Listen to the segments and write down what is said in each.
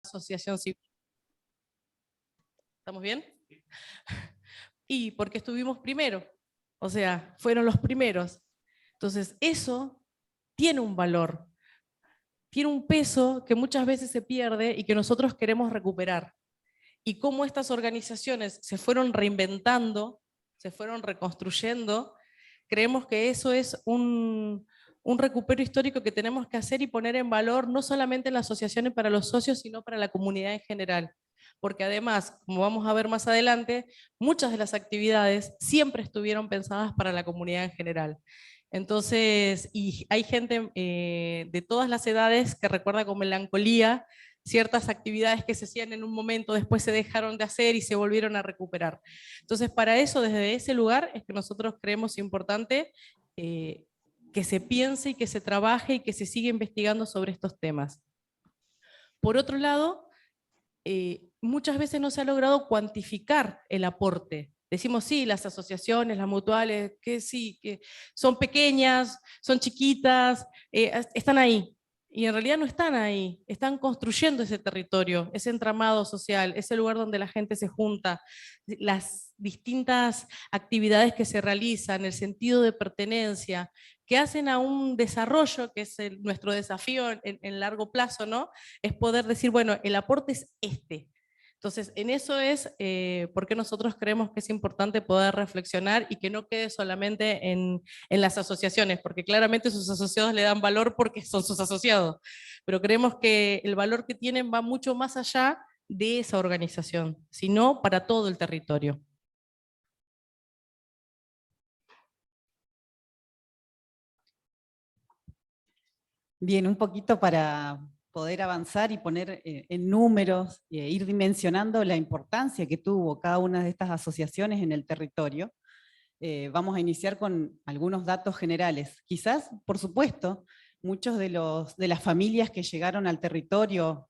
asociación civil. ¿Estamos bien? Y porque estuvimos primero, o sea, fueron los primeros. Entonces, eso tiene un valor, tiene un peso que muchas veces se pierde y que nosotros queremos recuperar. Y cómo estas organizaciones se fueron reinventando, se fueron reconstruyendo, creemos que eso es un recupero histórico que tenemos que hacer y poner en valor no solamente en las asociaciones para los socios, sino para la comunidad en general. Porque además, como vamos a ver más adelante, muchas de las actividades siempre estuvieron pensadas para la comunidad en general. Entonces, y hay gente de todas las edades que recuerda con melancolía ciertas actividades que se hacían en un momento, después se dejaron de hacer y se volvieron a recuperar. Entonces, para eso, desde ese lugar, es que nosotros creemos importante que se piense y que se trabaje y que se siga investigando sobre estos temas. Por otro lado, muchas veces no se ha logrado cuantificar el aporte. Decimos, sí, las asociaciones, las mutuales, que sí, que son pequeñas, son chiquitas, están ahí. Y en realidad no están ahí, están construyendo ese territorio, ese entramado social, ese lugar donde la gente se junta, las distintas actividades que se realizan, el sentido de pertenencia, que hacen a un desarrollo, que es nuestro desafío en largo plazo, ¿no? Es poder decir, bueno, el aporte es este. Entonces, en eso es por qué nosotros creemos que es importante poder reflexionar y que no quede solamente en las asociaciones, porque claramente sus asociados le dan valor porque son sus asociados, pero creemos que el valor que tienen va mucho más allá de esa organización, sino para todo el territorio. Bien, un poquito para poder avanzar y poner en números, ir dimensionando la importancia que tuvo cada una de estas asociaciones en el territorio. Vamos a iniciar con algunos datos generales. Quizás, por supuesto, muchos de las familias que llegaron al territorio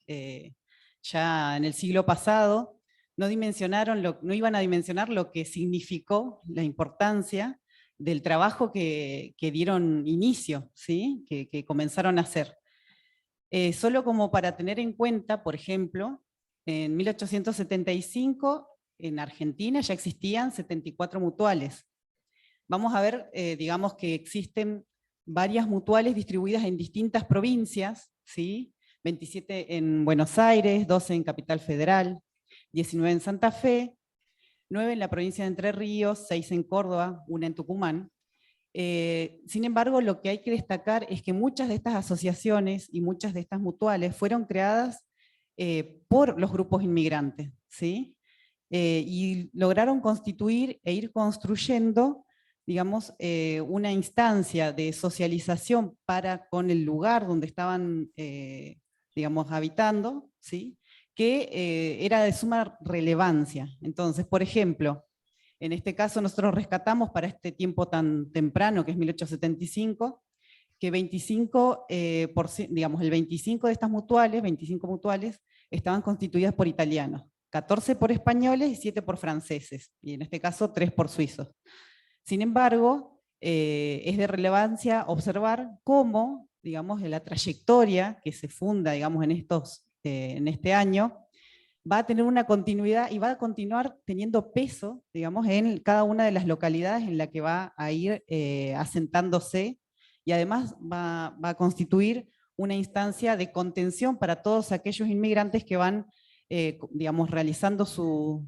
ya en el siglo pasado no iban a dimensionar lo que significó la importancia del trabajo que dieron inicio, ¿sí? que comenzaron a hacer. Solo como para tener en cuenta, por ejemplo, en 1875 en Argentina ya existían 74 mutuales. Vamos a ver, digamos que existen varias mutuales distribuidas en distintas provincias, ¿sí? 27 en Buenos Aires, 12 en Capital Federal, 19 en Santa Fe, 9 en la provincia de Entre Ríos, 6 en Córdoba, 1 en Tucumán. Sin embargo, lo que hay que destacar es que muchas de estas asociaciones y muchas de estas mutuales fueron creadas por los grupos inmigrantes, ¿sí? Y lograron constituir e ir construyendo, digamos, una instancia de socialización para con el lugar donde estaban, digamos, habitando, ¿sí? Que era de suma relevancia. Entonces, por ejemplo, en este caso nosotros rescatamos para este tiempo tan temprano, que es 1875, que 25, digamos, el 25 de estas mutuales, 25 mutuales, estaban constituidas por italianos, 14 por españoles y 7 por franceses, y en este caso 3 por suizos. Sin embargo, es de relevancia observar cómo, digamos, la trayectoria que se funda, digamos, en este año, va a tener una continuidad y va a continuar teniendo peso, digamos, en cada una de las localidades en la que va a ir asentándose, y además va a constituir una instancia de contención para todos aquellos inmigrantes que van, digamos, realizando su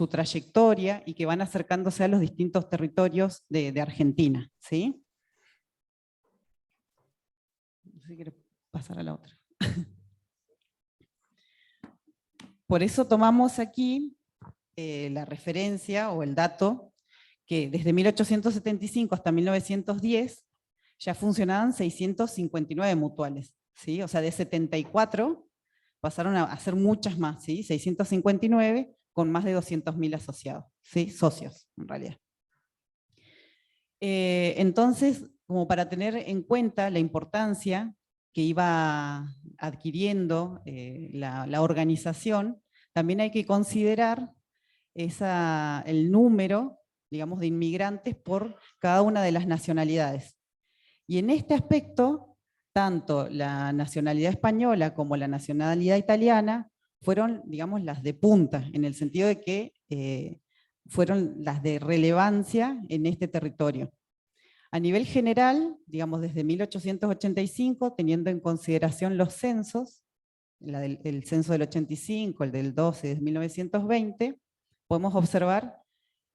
trayectoria y que van acercándose a los distintos territorios de Argentina, ¿sí? No sé si quiero pasar a la otra. Por eso tomamos aquí la referencia o el dato que desde 1875 hasta 1910 ya funcionaban 659 mutuales, ¿sí? O sea, de 74 pasaron a ser muchas más, ¿sí? 659 con más de 200.000 asociados, ¿sí? Socios, en realidad. Entonces, como para tener en cuenta la importancia que iba adquiriendo la organización, también hay que considerar el número, digamos, de inmigrantes por cada una de las nacionalidades. Y en este aspecto, tanto la nacionalidad española como la nacionalidad italiana fueron, digamos, las de punta, en el sentido de que fueron las de relevancia en este territorio. A nivel general, digamos, desde 1885, teniendo en consideración los censos, el censo del 85, el del 12 de 1920, podemos observar,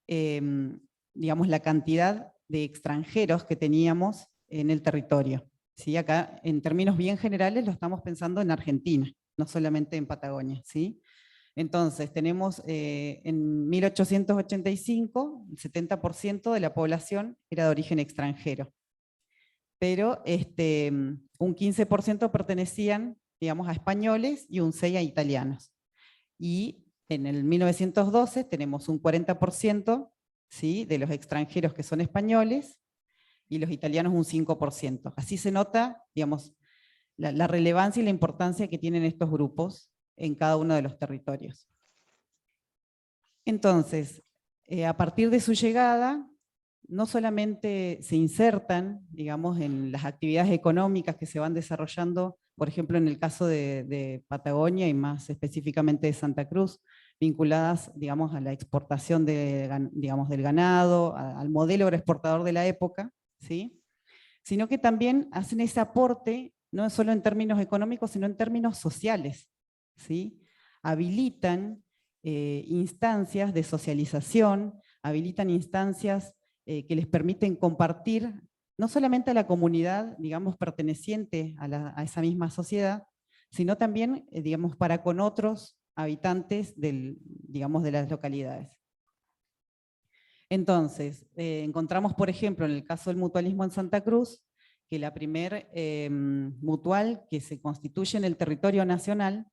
digamos, la cantidad de extranjeros que teníamos en el territorio. ¿Sí? Acá, en términos bien generales, lo estamos pensando en Argentina, no solamente en Patagonia. ¿Sí? Entonces, tenemos en 1885, el 70% de la población era de origen extranjero, pero un 15% pertenecían, digamos, a españoles y un 6% a italianos. Y en el 1912 tenemos un 40%, ¿sí?, de los extranjeros que son españoles y los italianos un 5%. Así se nota, digamos, la relevancia y la importancia que tienen estos grupos en cada uno de los territorios. Entonces, a partir de su llegada, no solamente se insertan, digamos, en las actividades económicas que se van desarrollando, por ejemplo, en el caso de Patagonia y más específicamente de Santa Cruz, vinculadas, digamos, a la exportación digamos, del ganado, al modelo agroexportador de la época, ¿sí?, sino que también hacen ese aporte, no solo en términos económicos, sino en términos sociales, ¿sí? Habilitan instancias de socialización, habilitan instancias que les permiten compartir, no solamente a la comunidad, digamos, perteneciente a esa misma sociedad, sino también, digamos, para con otros habitantes digamos, de las localidades. Entonces, encontramos, por ejemplo, en el caso del mutualismo en Santa Cruz, que la primer mutual que se constituye en el territorio nacional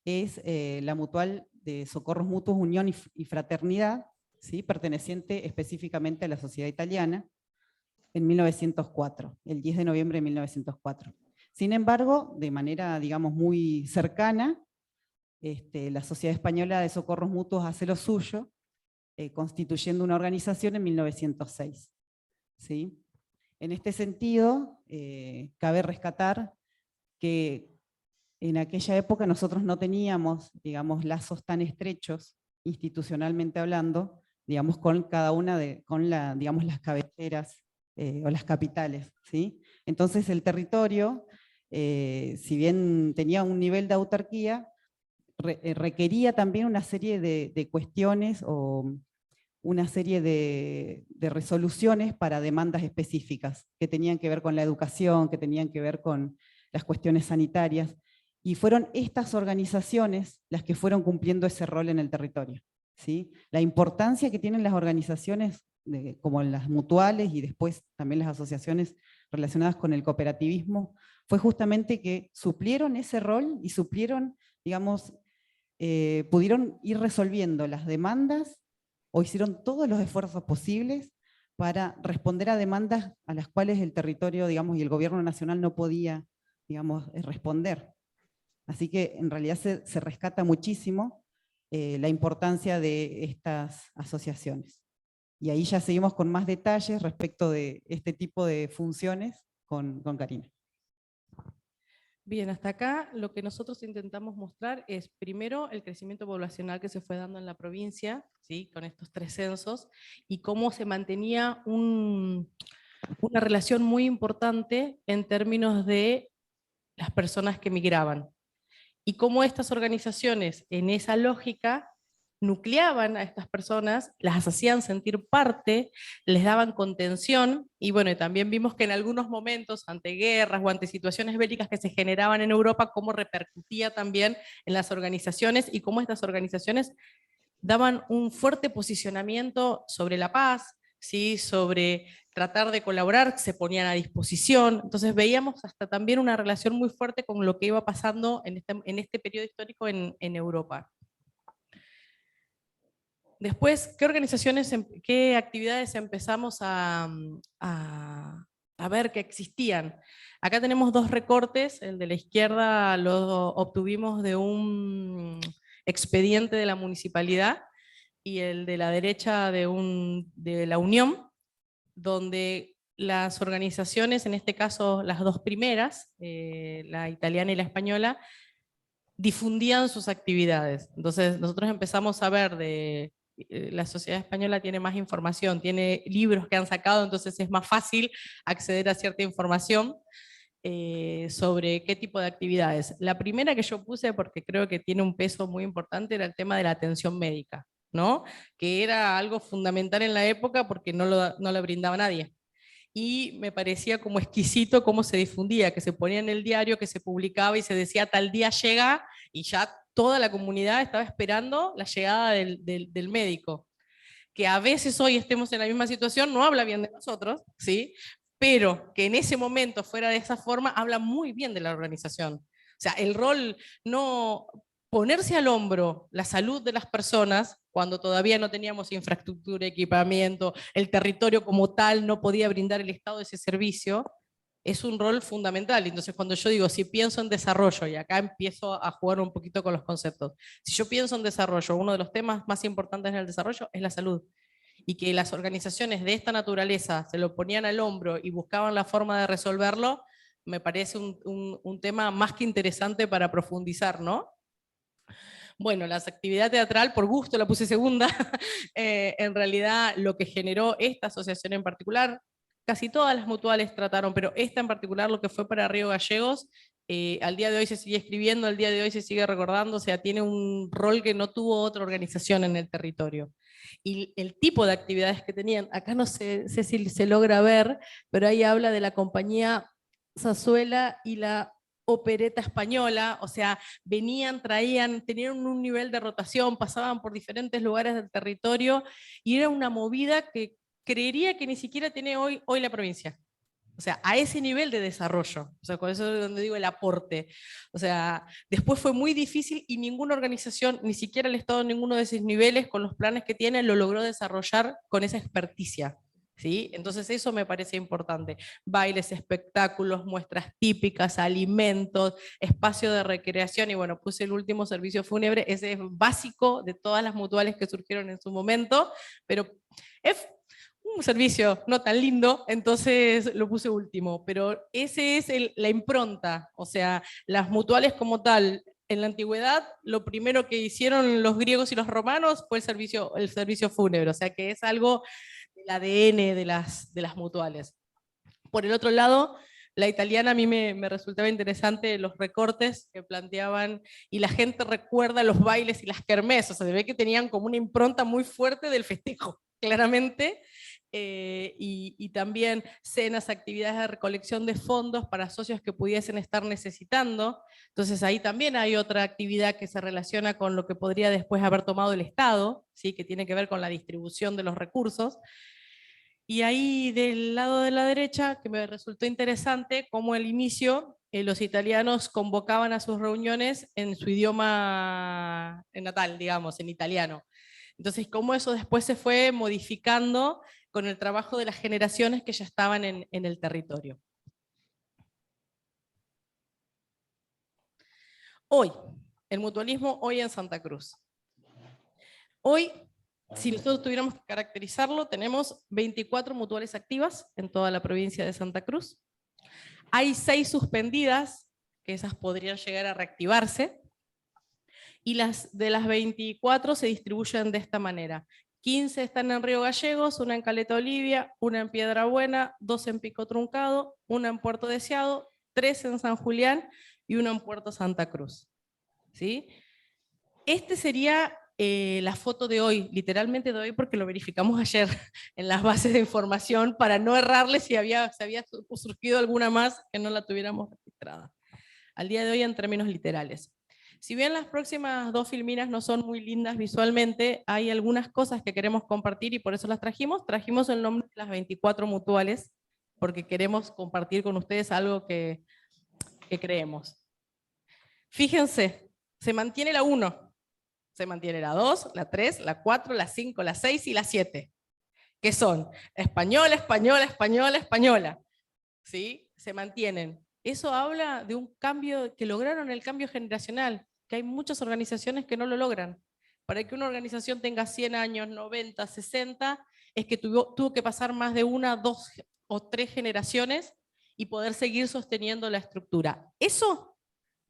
es la mutual de Socorros Mutuos Unión y Fraternidad, ¿sí?, perteneciente específicamente a la sociedad italiana, en 1904, el 10 de noviembre de 1904. Sin embargo, de manera, digamos, muy cercana, la Sociedad Española de Socorros Mutuos hace lo suyo, constituyendo una organización en 1906. ¿Sí? En este sentido, cabe rescatar que en aquella época nosotros no teníamos, digamos, lazos tan estrechos, institucionalmente hablando, digamos, con cada una digamos, las cabeceras o las capitales. ¿Sí? Entonces el territorio, si bien tenía un nivel de autarquía, requería también una serie de cuestiones o una serie de resoluciones para demandas específicas que tenían que ver con la educación, que tenían que ver con las cuestiones sanitarias, y fueron estas organizaciones las que fueron cumpliendo ese rol en el territorio. ¿Sí? La importancia que tienen las organizaciones, como las mutuales y después también las asociaciones relacionadas con el cooperativismo, fue justamente que suplieron ese rol y suplieron, digamos, pudieron ir resolviendo las demandas o hicieron todos los esfuerzos posibles para responder a demandas a las cuales el territorio, digamos, y el gobierno nacional no podía, digamos, responder. Así que en realidad se rescata muchísimo la importancia de estas asociaciones. Y ahí ya seguimos con más detalles respecto de este tipo de funciones con Karina. Bien, hasta acá lo que nosotros intentamos mostrar es primero el crecimiento poblacional que se fue dando en la provincia, ¿sí?, con estos 3 censos, y cómo se mantenía una relación muy importante en términos de las personas que migraban. Y cómo estas organizaciones, en esa lógica, nucleaban a estas personas, las hacían sentir parte, les daban contención, y bueno, y también vimos que en algunos momentos, ante guerras o ante situaciones bélicas que se generaban en Europa, cómo repercutía también en las organizaciones, y cómo estas organizaciones daban un fuerte posicionamiento sobre la paz, ¿sí?, sobre tratar de colaborar, se ponían a disposición. Entonces veíamos hasta también una relación muy fuerte con lo que iba pasando en este periodo histórico en Europa. Después, ¿qué actividades empezamos a ver que existían? Acá tenemos 2 recortes, el de la izquierda lo obtuvimos de un expediente de la municipalidad, y el de la derecha de la Unión, donde las organizaciones, en este caso las 2 primeras, la italiana y la española, difundían sus actividades. Entonces nosotros empezamos a ver la sociedad española tiene más información, tiene libros que han sacado, entonces es más fácil acceder a cierta información sobre qué tipo de actividades. La primera que yo puse, porque creo que tiene un peso muy importante, era el tema de la atención médica, ¿no? Que era algo fundamental en la época porque no lo brindaba nadie. Y me parecía como exquisito cómo se difundía, que se ponía en el diario, que se publicaba y se decía tal día llega, y ya toda la comunidad estaba esperando la llegada del médico. Que a veces hoy estemos en la misma situación no habla bien de nosotros, ¿sí? Pero que en ese momento fuera de esa forma habla muy bien de la organización. O sea, el rol, no ponerse al hombro la salud de las personas cuando todavía no teníamos infraestructura, equipamiento, el territorio como tal no podía brindar el Estado ese servicio, es un rol fundamental. Entonces, cuando yo digo, si pienso en desarrollo, y acá empiezo a jugar un poquito con los conceptos, si yo pienso en desarrollo, uno de los temas más importantes en el desarrollo es la salud. Y que las organizaciones de esta naturaleza se lo ponían al hombro y buscaban la forma de resolverlo, me parece un tema más que interesante para profundizar, ¿no? Bueno, la actividad teatral, por gusto la puse segunda, en realidad lo que generó esta asociación en particular, casi todas las mutuales trataron, pero esta en particular, lo que fue para Río Gallegos, al día de hoy se sigue escribiendo, al día de hoy se sigue recordando, o sea, tiene un rol que no tuvo otra organización en el territorio. Y el tipo de actividades que tenían, acá no sé si se logra ver, pero ahí habla de la compañía Zarzuela y la opereta española, o sea, venían, traían, tenían un nivel de rotación, pasaban por diferentes lugares del territorio y era una movida que creería que ni siquiera tiene hoy la provincia. O sea, a ese nivel de desarrollo. O sea, con eso es donde digo el aporte. O sea, después fue muy difícil y ninguna organización, ni siquiera el Estado en ninguno de esos niveles, con los planes que tiene, lo logró desarrollar con esa experticia. ¿Sí? Entonces eso me parece importante. Bailes, espectáculos, muestras típicas, alimentos, espacio de recreación y bueno, puse el último servicio fúnebre, ese es básico de todas las mutuales que surgieron en su momento, pero es un servicio no tan lindo, entonces lo puse último, pero ese es la impronta, o sea, las mutuales como tal, en la antigüedad, lo primero que hicieron los griegos y los romanos fue el servicio fúnebre, o sea que es algo del ADN de las mutuales. Por el otro lado, la italiana a mí me resultaba interesante los recortes que planteaban y la gente recuerda los bailes y las kermés, o sea, se ve que tenían como una impronta muy fuerte del festejo, claramente, y también cenas, actividades de recolección de fondos para socios que pudiesen estar necesitando. Entonces ahí también hay otra actividad que se relaciona con lo que podría después haber tomado el Estado, ¿sí? Que tiene que ver con la distribución de los recursos. Y ahí del lado de la derecha, que me resultó interesante, como al inicio los italianos convocaban a sus reuniones en su idioma natal, digamos, en italiano. Entonces, cómo eso después se fue modificando con el trabajo de las generaciones que ya estaban en el territorio. Hoy, el mutualismo hoy en Santa Cruz. Hoy, si nosotros tuviéramos que caracterizarlo, tenemos 24 mutuales activas en toda la provincia de Santa Cruz. Hay 6 suspendidas, que esas podrían llegar a reactivarse, y de las 24 se distribuyen de esta manera. 15 están en Río Gallegos, una en Caleta Olivia, una en Piedra Buena, 2 en Pico Truncado, una en Puerto Deseado, 3 en San Julián y una en Puerto Santa Cruz. ¿Sí? Este sería la foto de hoy, literalmente de hoy, porque lo verificamos ayer en las bases de información para no errarle si se había surgido alguna más que no la tuviéramos registrada. Al día de hoy en términos literales. Si bien las próximas 2 filminas no son muy lindas visualmente, hay algunas cosas que queremos compartir y por eso las trajimos. Trajimos el nombre de las 24 mutuales, porque queremos compartir con ustedes algo que creemos. Fíjense, se mantiene la 1, se mantiene la 2, la 3, la 4, la 5, la 6 y la 7, que son española, española, española, española. ¿Sí? Se mantienen. Eso habla de un cambio, que lograron el cambio generacional, que hay muchas organizaciones que no lo logran. Para que una organización tenga 100 años, 90, 60, es que tuvo que pasar más de 1, 2 o 3 generaciones y poder seguir sosteniendo la estructura. Eso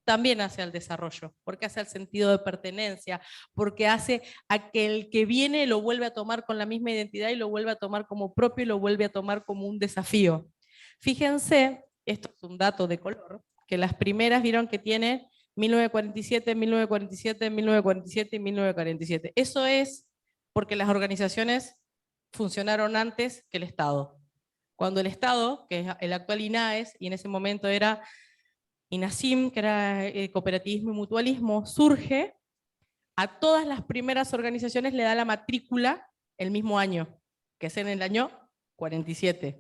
también hace al desarrollo, porque hace al sentido de pertenencia, porque hace a que el que viene lo vuelve a tomar con la misma identidad y lo vuelve a tomar como propio y lo vuelve a tomar como un desafío. Fíjense, esto es un dato de color, que las primeras vieron que tiene 1947, 1947, 1947 y 1947. Eso es porque las organizaciones funcionaron antes que el Estado. Cuando el Estado, que es el actual INAES, y en ese momento era INASIM, que era cooperativismo y mutualismo, surge, a todas las primeras organizaciones le da la matrícula el mismo año, que es en el año 47.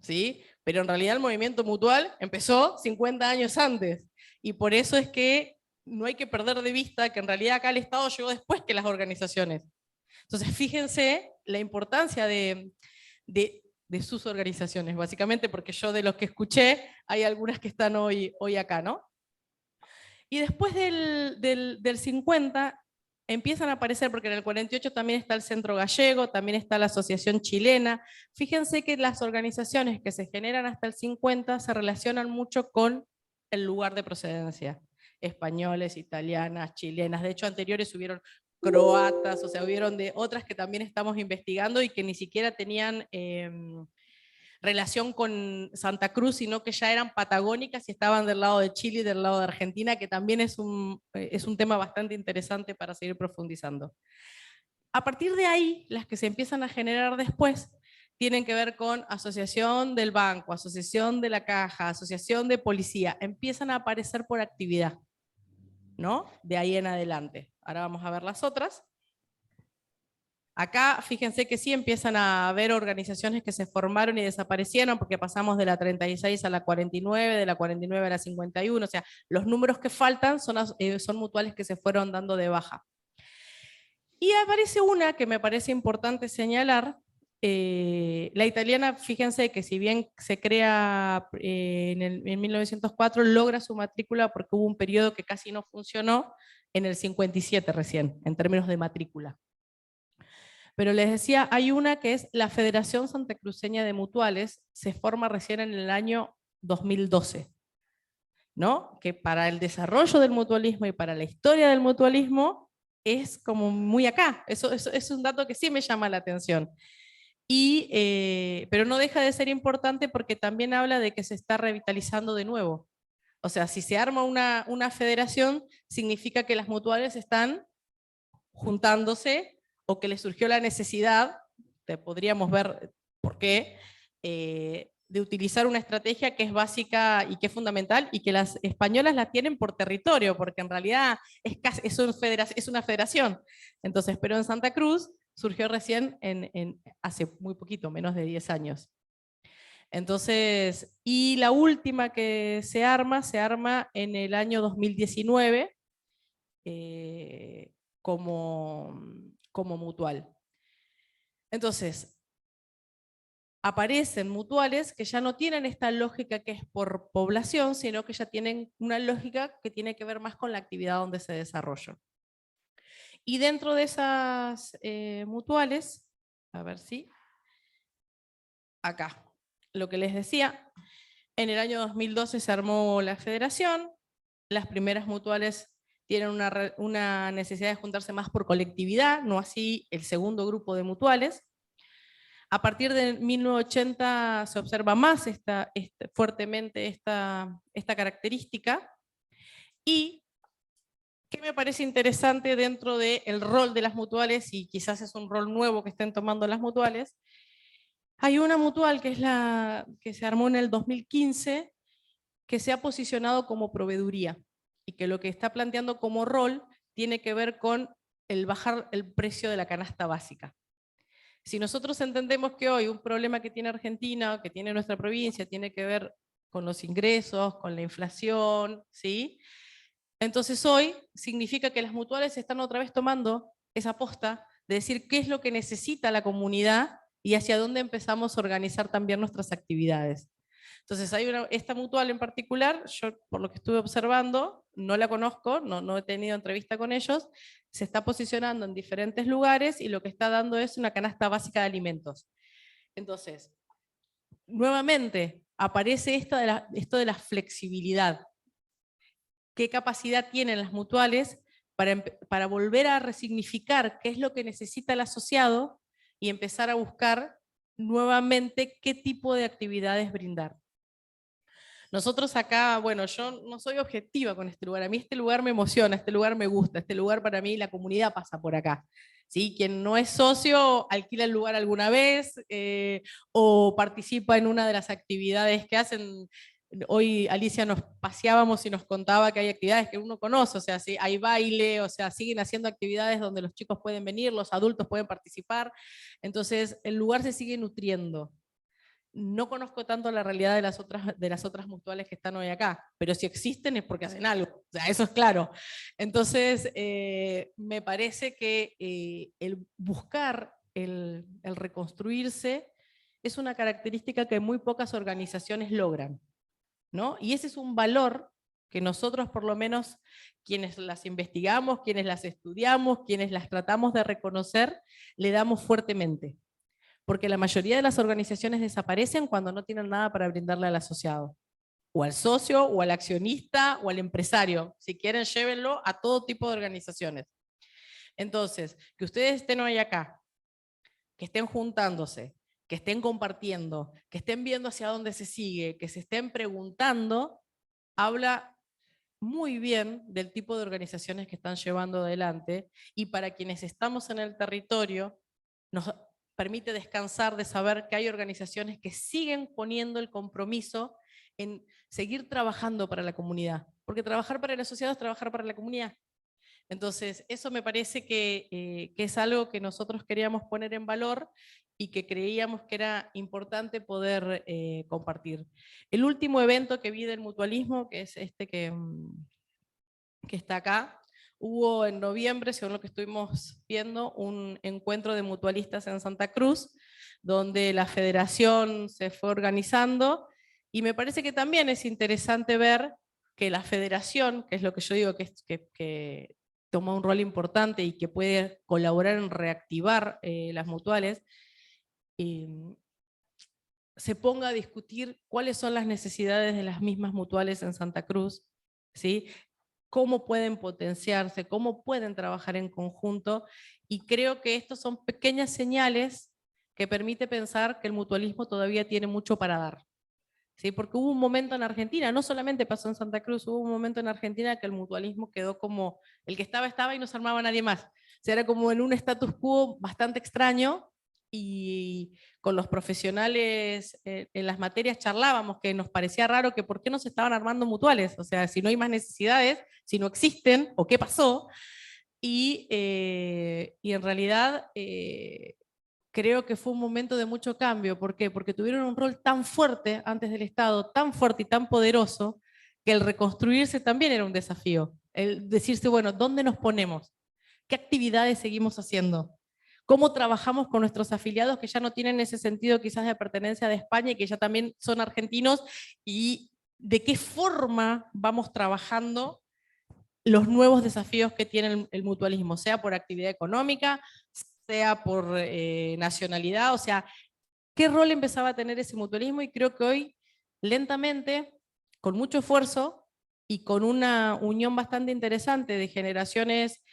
¿Sí? Pero en realidad el movimiento mutual empezó 50 años antes, y por eso es que no hay que perder de vista que en realidad acá el Estado llegó después que las organizaciones. Entonces fíjense la importancia de sus organizaciones, básicamente porque yo de los que escuché, hay algunas que están hoy acá, ¿no? Y después del 50 empiezan a aparecer, porque en el 48 también está el Centro Gallego, también está la Asociación Chilena. Fíjense que las organizaciones que se generan hasta el 50 se relacionan mucho con el lugar de procedencia. Españoles, italianas, chilenas. De hecho, anteriores hubieron croatas, o sea, hubieron de otras que también estamos investigando y que ni siquiera tenían relación con Santa Cruz, sino que ya eran patagónicas y estaban del lado de Chile y del lado de Argentina, que también es un tema bastante interesante para seguir profundizando. A partir de ahí, las que se empiezan a generar después tienen que ver con asociación del banco, asociación de la caja, asociación de policía, empiezan a aparecer por actividad, ¿no? De ahí en adelante. Ahora vamos a ver las otras. Acá, fíjense que sí empiezan a haber organizaciones que se formaron y desaparecieron, porque pasamos de la 36 a la 49, de la 49 a la 51, o sea, los números que faltan son mutuales que se fueron dando de baja. Y aparece una que me parece importante señalar, la italiana, fíjense que si bien se crea en 1904, logra su matrícula porque hubo un periodo que casi no funcionó en el 57 recién, en términos de matrícula. Pero les decía, hay una que es la Federación Santacruceña de Mutuales, se forma recién en el año 2012, ¿no? Que para el desarrollo del mutualismo y para la historia del mutualismo es como muy acá. Eso es un dato que sí me llama la atención. Pero no deja de ser importante porque también habla de que se está revitalizando de nuevo. O sea, si se arma una federación, significa que las mutuales están juntándose o que les surgió la necesidad, podríamos ver por qué, de utilizar una estrategia que es básica y que es fundamental y que las españolas la tienen por territorio, porque en realidad es una federación. Entonces, pero en Santa Cruz surgió recién hace muy poquito, menos de 10 años. Entonces, y la última que se arma en el año 2019, como mutual. Entonces, aparecen mutuales que ya no tienen esta lógica que es por población, sino que ya tienen una lógica que tiene que ver más con la actividad donde se desarrolla. Y dentro de esas mutuales, a ver si, acá, lo que les decía, en el año 2012 se armó la federación, las primeras mutuales tienen una necesidad de juntarse más por colectividad, no así el segundo grupo de mutuales. A partir de 1980 se observa más fuertemente esta característica. Y ¿qué me parece interesante dentro del rol de las mutuales, y quizás es un rol nuevo que estén tomando las mutuales? Hay una mutual que es la que se armó en el 2015, que se ha posicionado como proveeduría, y que lo que está planteando como rol tiene que ver con el bajar el precio de la canasta básica. Si nosotros entendemos que hoy un problema que tiene Argentina, que tiene nuestra provincia, tiene que ver con los ingresos, con la inflación, ¿sí? Entonces hoy significa que las mutuales están otra vez tomando esa posta de decir qué es lo que necesita la comunidad y hacia dónde empezamos a organizar también nuestras actividades. Entonces hay esta mutual en particular, yo por lo que estuve observando, no la conozco, no he tenido entrevista con ellos, se está posicionando en diferentes lugares y lo que está dando es una canasta básica de alimentos. Entonces, nuevamente, aparece esto de la flexibilidad. qué capacidad tienen las mutuales para volver a resignificar qué es lo que necesita el asociado y empezar a buscar nuevamente qué tipo de actividades brindar. Nosotros acá, bueno, yo no soy objetiva con este lugar, a mí este lugar me emociona, este lugar me gusta, este lugar para mí, la comunidad pasa por acá. ¿Sí? Quien no es socio alquila el lugar alguna vez o participa en una de las actividades que hacen. Hoy Alicia nos paseábamos y nos contaba que hay actividades que uno conoce, o sea, sí, hay baile, o sea, siguen haciendo actividades donde los chicos pueden venir, los adultos pueden participar, entonces el lugar se sigue nutriendo. No conozco tanto la realidad de las otras mutuales que están hoy acá, pero si existen es porque hacen algo, o sea, eso es claro. Entonces, me parece que el buscar, el reconstruirse, es una característica que muy pocas organizaciones logran, ¿no? Y ese es un valor que nosotros, por lo menos, quienes las investigamos, quienes las estudiamos, quienes las tratamos de reconocer, le damos fuertemente. Porque la mayoría de las organizaciones desaparecen cuando no tienen nada para brindarle al asociado, o al socio, o al accionista, o al empresario. Si quieren, llévenlo a todo tipo de organizaciones. Entonces, que ustedes estén hoy acá, que estén juntándose, que estén compartiendo, que estén viendo hacia dónde se sigue, que se estén preguntando, habla muy bien del tipo de organizaciones que están llevando adelante, y para quienes estamos en el territorio, nos permite descansar de saber que hay organizaciones que siguen poniendo el compromiso en seguir trabajando para la comunidad, porque trabajar para el asociado es trabajar para la comunidad. Entonces, eso me parece que es algo que nosotros queríamos poner en valor y que creíamos que era importante poder compartir. El último evento que vi del mutualismo, que es este que está acá, hubo en noviembre, según lo que estuvimos viendo, un encuentro de mutualistas en Santa Cruz, donde la federación se fue organizando, y me parece que también es interesante ver que la federación, que es lo que yo digo que toma un rol importante y que puede colaborar en reactivar las mutuales, se ponga a discutir cuáles son las necesidades de las mismas mutuales en Santa Cruz, ¿sí? Cómo pueden potenciarse, cómo pueden trabajar en conjunto, y creo que estos son pequeñas señales que permite pensar que el mutualismo todavía tiene mucho para dar. ¿Sí? Porque hubo un momento en Argentina, no solamente pasó en Santa Cruz, hubo un momento en Argentina que el mutualismo quedó como el que estaba y no se armaba nadie más. O sea, era como en un status quo bastante extraño, y con los profesionales en las materias charlábamos que nos parecía raro que por qué no se estaban armando mutuales, o sea, si no hay más necesidades, si no existen, o qué pasó, y en realidad creo que fue un momento de mucho cambio. ¿Por qué? Porque tuvieron un rol tan fuerte antes del Estado, tan fuerte y tan poderoso, que el reconstruirse también era un desafío. El decirse, bueno, ¿dónde nos ponemos? ¿Qué actividades seguimos haciendo? ¿Cómo trabajamos con nuestros afiliados que ya no tienen ese sentido quizás de pertenencia de España y que ya también son argentinos? ¿Y de qué forma vamos trabajando los nuevos desafíos que tiene el mutualismo, sea por actividad económica, sea por nacionalidad? O sea, ¿qué rol empezaba a tener ese mutualismo? Y creo que hoy, lentamente, con mucho esfuerzo y con una unión bastante interesante de generaciones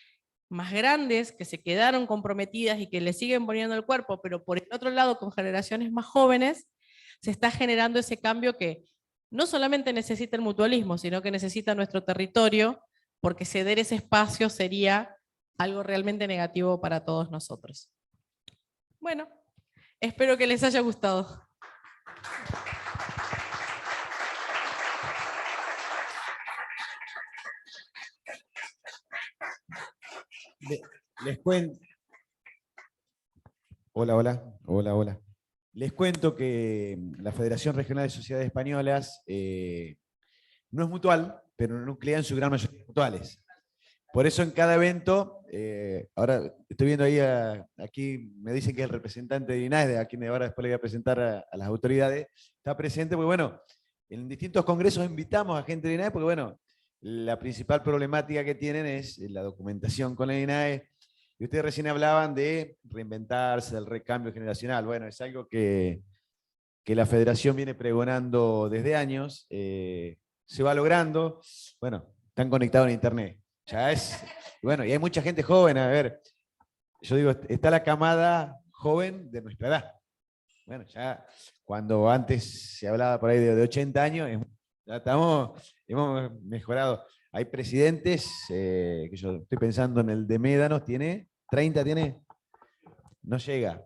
más grandes que se quedaron comprometidas y que le siguen poniendo el cuerpo, pero por el otro lado con generaciones más jóvenes, se está generando ese cambio que no solamente necesita el mutualismo, sino que necesita nuestro territorio, porque ceder ese espacio sería algo realmente negativo para todos nosotros. Bueno, espero que les haya gustado. Les cuento. Hola, hola, hola, hola. Les cuento que la Federación Regional de Sociedades Españolas no es mutual, pero nuclea en su gran mayoría mutuales. Por eso en cada evento, ahora estoy viendo ahí, aquí me dicen que el representante de INAE, a quien ahora después le voy a presentar a las autoridades, está presente, porque bueno, en distintos congresos invitamos a gente de INAE, porque bueno, la principal problemática que tienen es la documentación con el INAE. Y ustedes recién hablaban de reinventarse, del recambio generacional. Bueno, es algo que la federación viene pregonando desde años, se va logrando. Bueno, están conectados en internet. Ya es, bueno, y hay mucha gente joven, a ver, yo digo, está la camada joven de nuestra edad. Bueno, ya cuando antes se hablaba por ahí de 80 años, ya hemos mejorado. Hay presidentes, que yo estoy pensando en el de Médanos, ¿tiene? ¿30 tiene? No llega.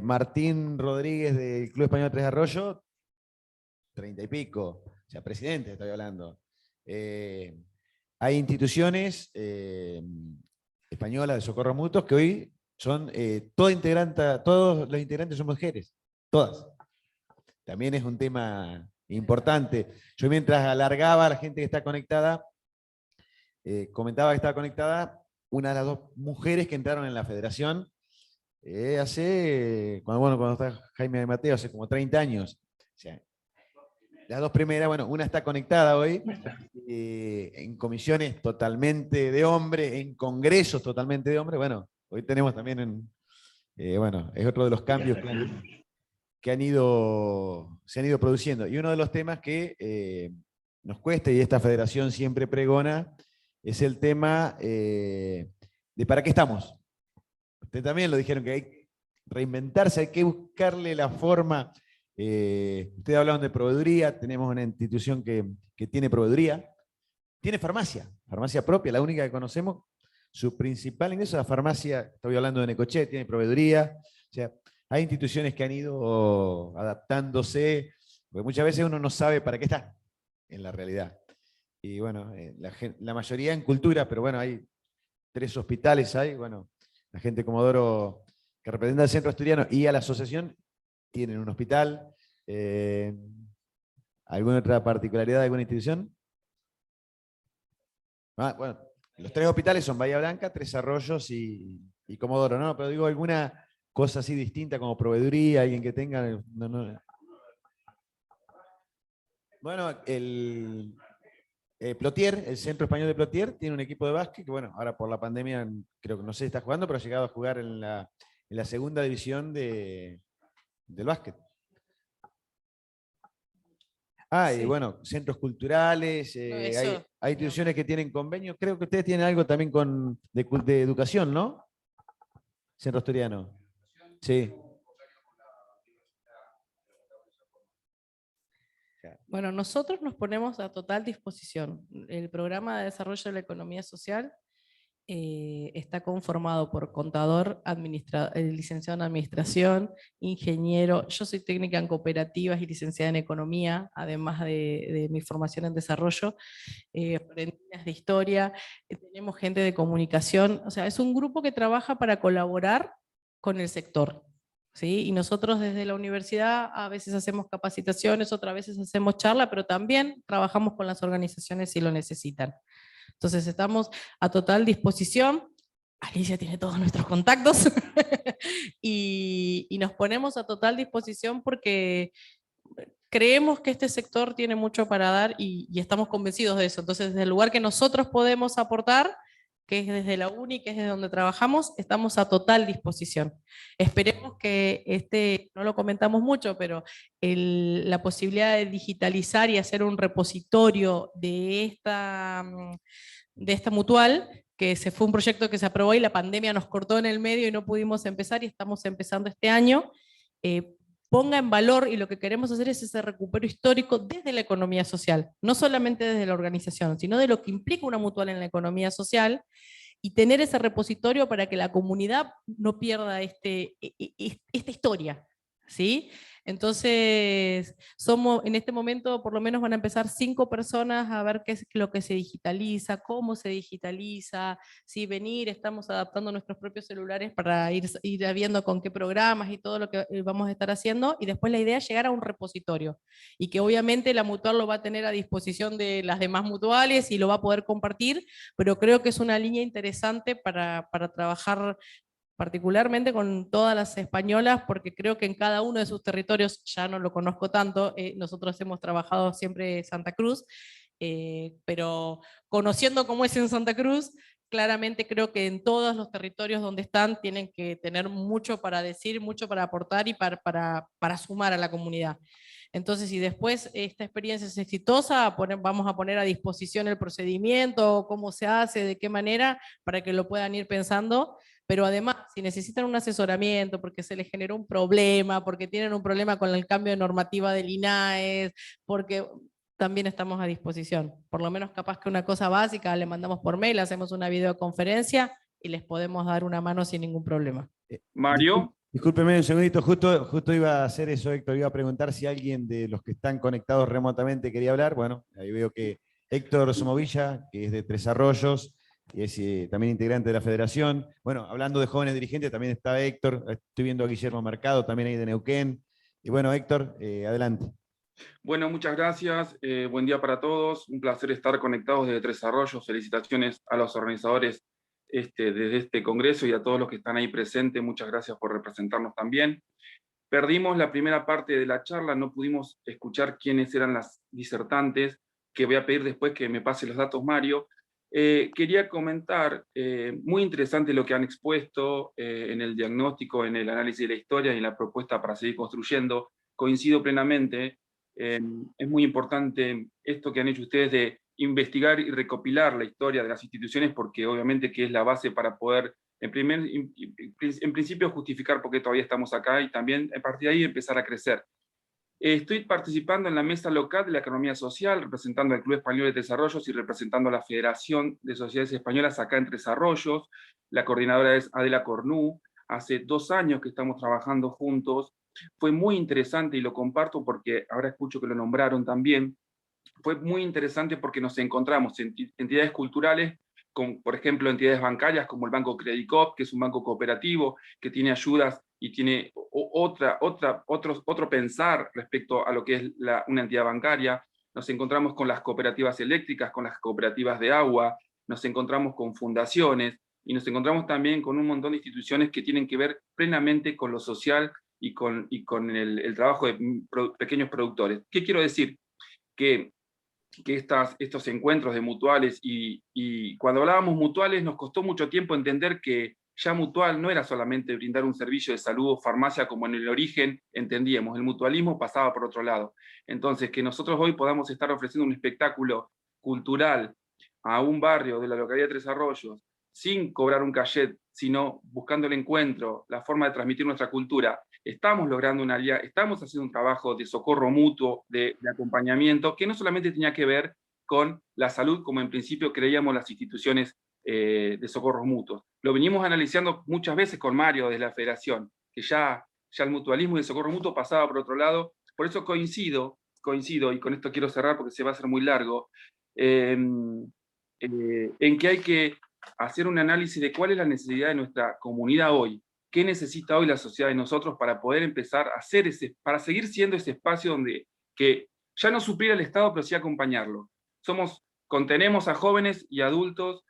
Martín Rodríguez del Club Español Tres Arroyos, 30 y pico. O sea, presidente estoy hablando. Hay instituciones españolas de socorro mutuos que hoy son todos los integrantes son mujeres, todas. También es un tema importante. Yo mientras alargaba a la gente que está conectada, comentaba que estaba conectada una de las dos mujeres que entraron en la federación cuando está Jaime de Mateo, hace como 30 años. O sea, las dos primeras, bueno, una está conectada hoy, en comisiones totalmente de hombres, en congresos totalmente de hombres. Bueno, hoy tenemos también, bueno, es otro de los cambios que se han ido produciendo. Y uno de los temas que nos cuesta, y esta federación siempre pregona, es el tema de para qué estamos. Ustedes también lo dijeron, que hay que reinventarse, hay que buscarle la forma. Ustedes hablaban de proveeduría, tenemos una institución que tiene proveeduría, tiene farmacia propia, la única que conocemos. Su principal ingreso es la farmacia, estoy hablando de Necochea, tiene proveeduría. O sea, hay instituciones que han ido adaptándose, porque muchas veces uno no sabe para qué está en la realidad. Y bueno, la mayoría en cultura, pero bueno, hay 3 hospitales, bueno, la gente de Comodoro que representa al Centro Asturiano y a la asociación tienen un hospital. ¿Alguna otra particularidad de alguna institución? Bueno, los 3 hospitales son Bahía Blanca, Tres Arroyos y Comodoro, ¿no? Pero digo, alguna cosa así distinta como proveeduría, alguien que tenga. No. Bueno, Plotier, el Centro Español de Plotier, tiene un equipo de básquet que, bueno, ahora por la pandemia creo que no sé si está jugando, pero ha llegado a jugar en la segunda división del básquet. Y Sí. bueno, centros culturales, No, hay instituciones que tienen convenios. Creo que ustedes tienen algo también de educación, ¿no? Centro Asturiano. Sí. Bueno, nosotros nos ponemos a total disposición. El programa de desarrollo de la economía social está conformado por contador, licenciado en administración, ingeniero. Yo soy técnica en cooperativas y licenciada en economía, además de mi formación en desarrollo, aprendidas de historia. Tenemos gente de comunicación. O sea, es un grupo que trabaja para colaborar con el sector. ¿Sí? Y nosotros desde la universidad a veces hacemos capacitaciones, otras veces hacemos charla, pero también trabajamos con las organizaciones si lo necesitan. Entonces estamos a total disposición. Alicia tiene todos nuestros contactos y nos ponemos a total disposición porque creemos que este sector tiene mucho para dar y estamos convencidos de eso. Entonces, desde el lugar que nosotros podemos aportar, que es desde la UNI, que es desde donde trabajamos, estamos a total disposición. Esperemos que no lo comentamos mucho, pero la posibilidad de digitalizar y hacer un repositorio de esta mutual, que fue un proyecto que se aprobó y la pandemia nos cortó en el medio y no pudimos empezar y estamos empezando este año, ponga en valor, y lo que queremos hacer es ese recupero histórico desde la economía social, no solamente desde la organización, sino de lo que implica una mutual en la economía social, y tener ese repositorio para que la comunidad no pierda esta historia, ¿sí? Entonces, en este momento por lo menos van a empezar 5 personas a ver qué es lo que se digitaliza, cómo se digitaliza, si estamos adaptando nuestros propios celulares para ir viendo con qué programas y todo lo que vamos a estar haciendo, y después la idea es llegar a un repositorio, y que obviamente la mutual lo va a tener a disposición de las demás mutuales y lo va a poder compartir, pero creo que es una línea interesante para trabajar particularmente con todas las españolas, porque creo que en cada uno de sus territorios, ya no lo conozco tanto, nosotros hemos trabajado siempre en Santa Cruz, pero conociendo cómo es en Santa Cruz, claramente creo que en todos los territorios donde están tienen que tener mucho para decir, mucho para aportar y para sumar a la comunidad. Entonces, si después esta experiencia es exitosa, vamos a poner a disposición el procedimiento, cómo se hace, de qué manera, para que lo puedan ir pensando. Pero además, si necesitan un asesoramiento porque se les generó un problema, porque tienen un problema con el cambio de normativa del INAES, porque también estamos a disposición. Por lo menos capaz que una cosa básica le mandamos por mail, hacemos una videoconferencia y les podemos dar una mano sin ningún problema. Mario. Discúlpeme un segundito, justo iba a hacer eso, Héctor, iba a preguntar si alguien de los que están conectados remotamente quería hablar. Bueno, ahí veo que Héctor Somovilla, que es de Tres Arroyos, y es también integrante de la federación. Bueno, hablando de jóvenes dirigentes, también está Héctor, estoy viendo a Guillermo Mercado, también ahí de Neuquén. Y bueno, Héctor, adelante. Bueno, muchas gracias, buen día para todos, un placer estar conectados desde Tres Arroyos, felicitaciones a los organizadores desde este congreso y a todos los que están ahí presentes, muchas gracias por representarnos también. Perdimos la primera parte de la charla, no pudimos escuchar quiénes eran las disertantes, que voy a pedir después que me pase los datos Mario. Quería comentar, muy interesante lo que han expuesto en el diagnóstico, en el análisis de la historia y en la propuesta para seguir construyendo, coincido plenamente. Es muy importante esto que han hecho ustedes de investigar y recopilar la historia de las instituciones, porque obviamente que es la base para poder, en principio, justificar por qué todavía estamos acá y también a partir de ahí empezar a crecer. Estoy participando en la mesa local de la economía social, representando al Club Español de Tres Arroyos y representando a la Federación de Sociedades Españolas acá en Tres Arroyos. La coordinadora es Adela Cornú. Hace 2 años que estamos trabajando juntos. Fue muy interesante y lo comparto porque ahora escucho que lo nombraron también. Fue muy interesante porque nos encontramos en entidades culturales, con, por ejemplo, entidades bancarias como el Banco Credit Coop, que es un banco cooperativo, que tiene ayudas y tiene otro pensar respecto a lo que es una entidad bancaria. Nos encontramos con las cooperativas eléctricas, con las cooperativas de agua, nos encontramos con fundaciones, y nos encontramos también con un montón de instituciones que tienen que ver plenamente con lo social y con el trabajo de pequeños productores. ¿Qué quiero decir? Que estos encuentros de mutuales, y cuando hablábamos mutuales nos costó mucho tiempo entender que ya mutual no era solamente brindar un servicio de salud o farmacia como en el origen entendíamos, el mutualismo pasaba por otro lado. Entonces, que nosotros hoy podamos estar ofreciendo un espectáculo cultural a un barrio de la localidad de Tres Arroyos, sin cobrar un cachet, sino buscando el encuentro, la forma de transmitir nuestra cultura, estamos logrando una alianza, estamos haciendo un trabajo de socorro mutuo, de acompañamiento, que no solamente tenía que ver con la salud, como en principio creíamos las instituciones de socorros mutuos. Lo venimos analizando muchas veces con Mario desde la Federación, que ya el mutualismo y el socorro mutuo pasaba por otro lado. Por eso coincido, y con esto quiero cerrar porque se va a hacer muy largo, en que hay que hacer un análisis de cuál es la necesidad de nuestra comunidad hoy, qué necesita hoy la sociedad de nosotros para poder empezar a hacer para seguir siendo ese espacio donde que ya no supliera el Estado, pero sí acompañarlo. Contenemos a jóvenes y adultos,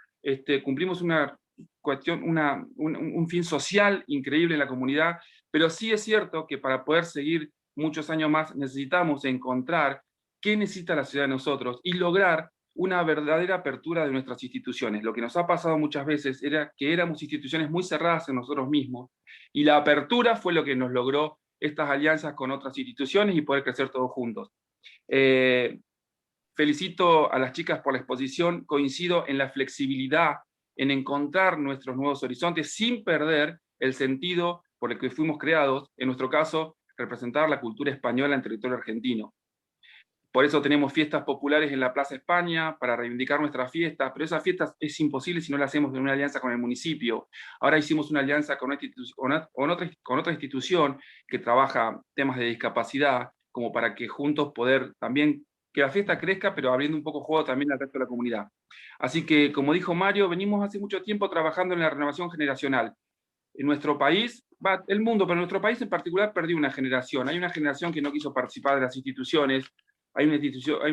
cumplimos una cuestión, un fin social increíble en la comunidad, pero sí es cierto que para poder seguir muchos años más necesitamos encontrar qué necesita la sociedad de nosotros y lograr una verdadera apertura de nuestras instituciones. Lo que nos ha pasado muchas veces era que éramos instituciones muy cerradas en nosotros mismos, y la apertura fue lo que nos logró estas alianzas con otras instituciones y poder crecer todos juntos. Felicito a las chicas por la exposición, coincido en la flexibilidad, en encontrar nuestros nuevos horizontes sin perder el sentido por el que fuimos creados, en nuestro caso, representar la cultura española en territorio argentino. Por eso tenemos fiestas populares en la Plaza España, para reivindicar nuestras fiestas, pero esas fiestas es imposible si no las hacemos en una alianza con el municipio. Ahora hicimos una alianza con otra institución que trabaja temas de discapacidad, como para que juntos poder también que la fiesta crezca, pero abriendo un poco juego también al resto de la comunidad. Así que, como dijo Mario, venimos hace mucho tiempo trabajando en la renovación generacional. En nuestro país, el mundo, pero en nuestro país en particular perdió una generación. Hay una generación que no quiso participar de las instituciones, hay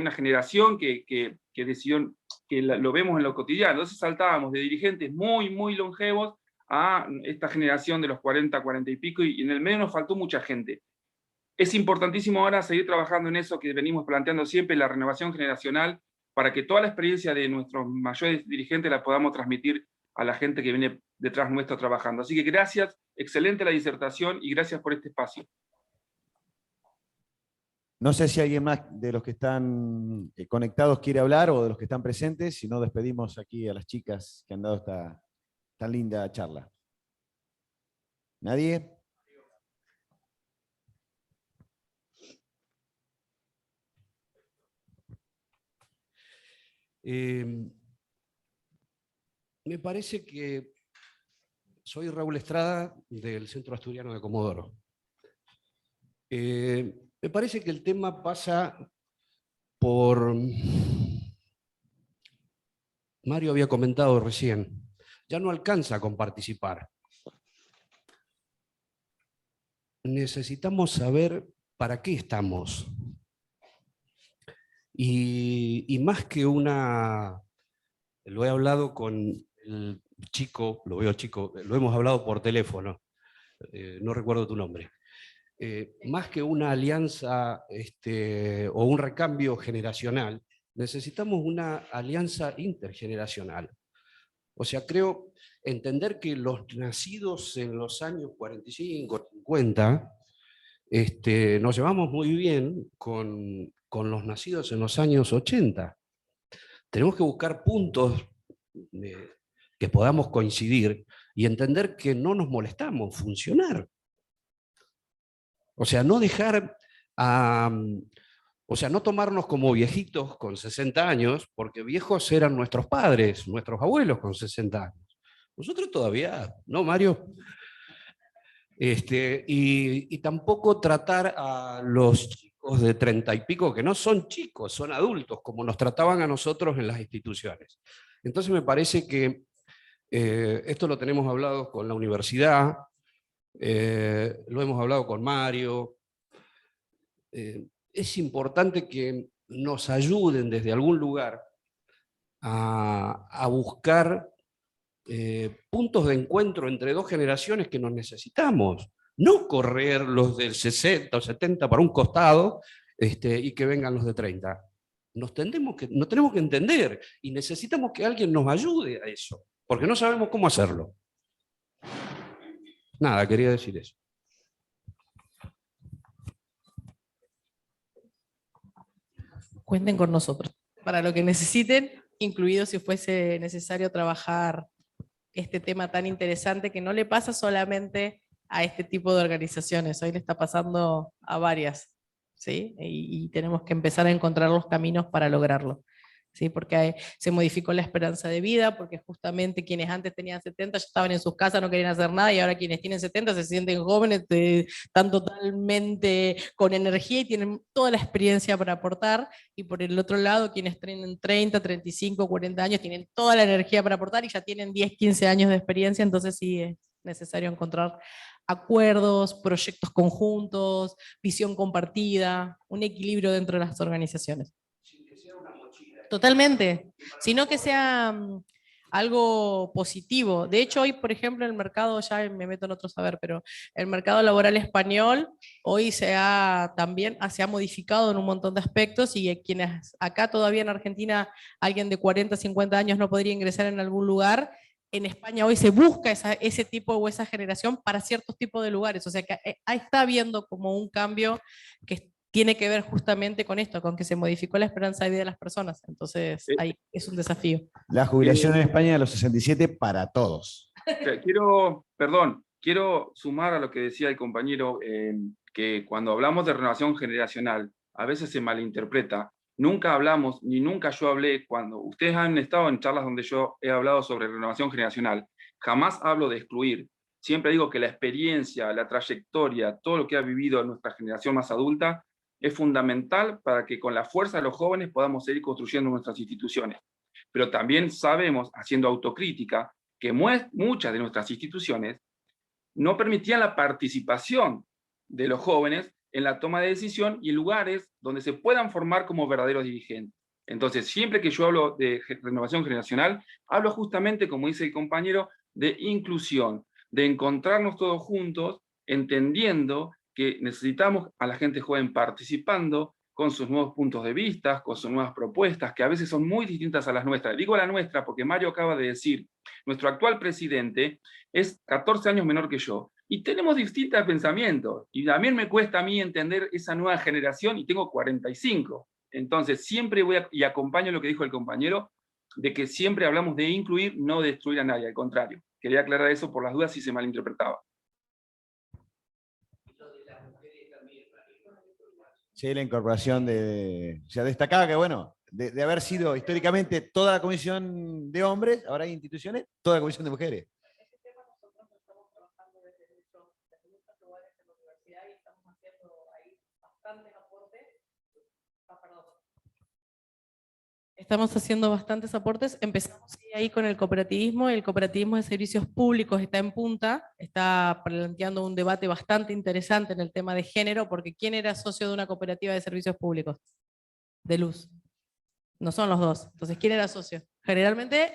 una generación que decidió, que lo vemos en lo cotidiano. Entonces saltábamos de dirigentes muy, muy longevos a esta generación de los 40, 40 y pico, y en el medio nos faltó mucha gente. Es importantísimo ahora seguir trabajando en eso que venimos planteando siempre, la renovación generacional, para que toda la experiencia de nuestros mayores dirigentes la podamos transmitir a la gente que viene detrás nuestro trabajando. Así que gracias, excelente la disertación y gracias por este espacio. No sé si alguien más de los que están conectados quiere hablar o de los que están presentes, si no despedimos aquí a las chicas que han dado esta tan linda charla. ¿Nadie? Me parece que soy Raúl Estrada del Centro Asturiano de Comodoro. Me parece que el tema pasa por... Mario había comentado recién, ya no alcanza con participar. Necesitamos saber para qué estamos. Y más que una... Lo he hablado con el chico, lo veo chico, lo hemos hablado por teléfono, no recuerdo tu nombre. Más que una alianza o un recambio generacional, necesitamos una alianza intergeneracional. O sea, creo entender que los nacidos en los años 45, 50, nos llevamos muy bien con los nacidos en los años 80. Tenemos que buscar puntos que podamos coincidir y entender que no nos molestamos, funcionar. O sea, no dejar o sea, no tomarnos como viejitos con 60 años, porque viejos eran nuestros padres, nuestros abuelos con 60 años. Nosotros todavía, ¿no, Mario? Y tampoco tratar a los chicos de 30 y pico, que no son chicos, son adultos, como nos trataban a nosotros en las instituciones. Entonces me parece que esto lo tenemos hablado con la universidad, lo hemos hablado con Mario. Es importante que nos ayuden desde algún lugar a buscar puntos de encuentro entre dos generaciones que nos necesitamos. No correr los del 60 o 70 para un costado y que vengan los de 30. Nos tenemos que entender y necesitamos que alguien nos ayude a eso, porque no sabemos cómo hacerlo. Nada, quería decir eso. Cuenten con nosotros para lo que necesiten, incluido si fuese necesario trabajar este tema tan interesante que no le pasa solamente a este tipo de organizaciones, hoy le está pasando a varias, ¿sí? Y tenemos que empezar a encontrar los caminos para lograrlo. ¿Sí? Porque se modificó la esperanza de vida, porque justamente quienes antes tenían 70 ya estaban en sus casas, no querían hacer nada, y ahora quienes tienen 70 se sienten jóvenes, están totalmente con energía y tienen toda la experiencia para aportar, y por el otro lado quienes tienen 30, 35, 40 años tienen toda la energía para aportar y ya tienen 10, 15 años de experiencia, entonces sí es necesario encontrar acuerdos, proyectos conjuntos, visión compartida, un equilibrio dentro de las organizaciones. Totalmente, sino que sea algo positivo. De hecho, hoy, por ejemplo, el mercado, ya me meto en otro saber, pero el mercado laboral español hoy se ha modificado en un montón de aspectos, y quienes acá todavía en Argentina, alguien de 40, 50 años no podría ingresar en algún lugar, en España hoy se busca ese tipo o esa generación para ciertos tipos de lugares. O sea que está habiendo como un cambio que tiene que ver justamente con esto, con que se modificó la esperanza de vida de las personas. Entonces, ahí es un desafío. La jubilación en España a los 67 para todos. Quiero sumar a lo que decía el compañero, que cuando hablamos de renovación generacional, a veces se malinterpreta. Nunca hablamos, ni nunca yo hablé, cuando ustedes han estado en charlas donde yo he hablado sobre renovación generacional, jamás hablo de excluir. Siempre digo que la experiencia, la trayectoria, todo lo que ha vivido nuestra generación más adulta, es fundamental para que con la fuerza de los jóvenes podamos seguir construyendo nuestras instituciones. Pero también sabemos, haciendo autocrítica, que muchas de nuestras instituciones no permitían la participación de los jóvenes en la toma de decisión y lugares donde se puedan formar como verdaderos dirigentes. Entonces, siempre que yo hablo de renovación generacional, hablo justamente, como dice el compañero, de inclusión, de encontrarnos todos juntos, entendiendo que necesitamos a la gente joven participando con sus nuevos puntos de vista, con sus nuevas propuestas, que a veces son muy distintas a las nuestras. Digo la nuestra porque Mario acaba de decir, nuestro actual presidente es 14 años menor que yo, Y tenemos distintos pensamientos. Y también me cuesta a mí entender esa nueva generación, y tengo 45. Entonces, siempre y acompaño lo que dijo el compañero, de que siempre hablamos de incluir, no de destruir a nadie, al contrario. Quería aclarar eso por las dudas si se malinterpretaba. Sí, la incorporación o sea, destacaba que, bueno, de haber sido históricamente toda la comisión de hombres, ahora hay instituciones, toda la comisión de mujeres. Estamos haciendo bastantes aportes. Empezamos ahí con el cooperativismo. El cooperativismo de servicios públicos está en punta, está planteando un debate bastante interesante en el tema de género, porque ¿quién era socio de una cooperativa de servicios públicos? De luz. No son los dos. Entonces, ¿quién era socio? Generalmente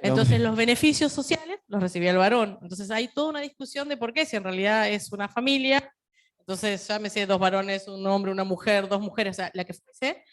Entonces los beneficios sociales los recibía el varón. Entonces hay toda una discusión de por qué, si en realidad es una familia, entonces llámese 2 varones, un hombre, una mujer, 2 mujeres, o sea, la que fuese.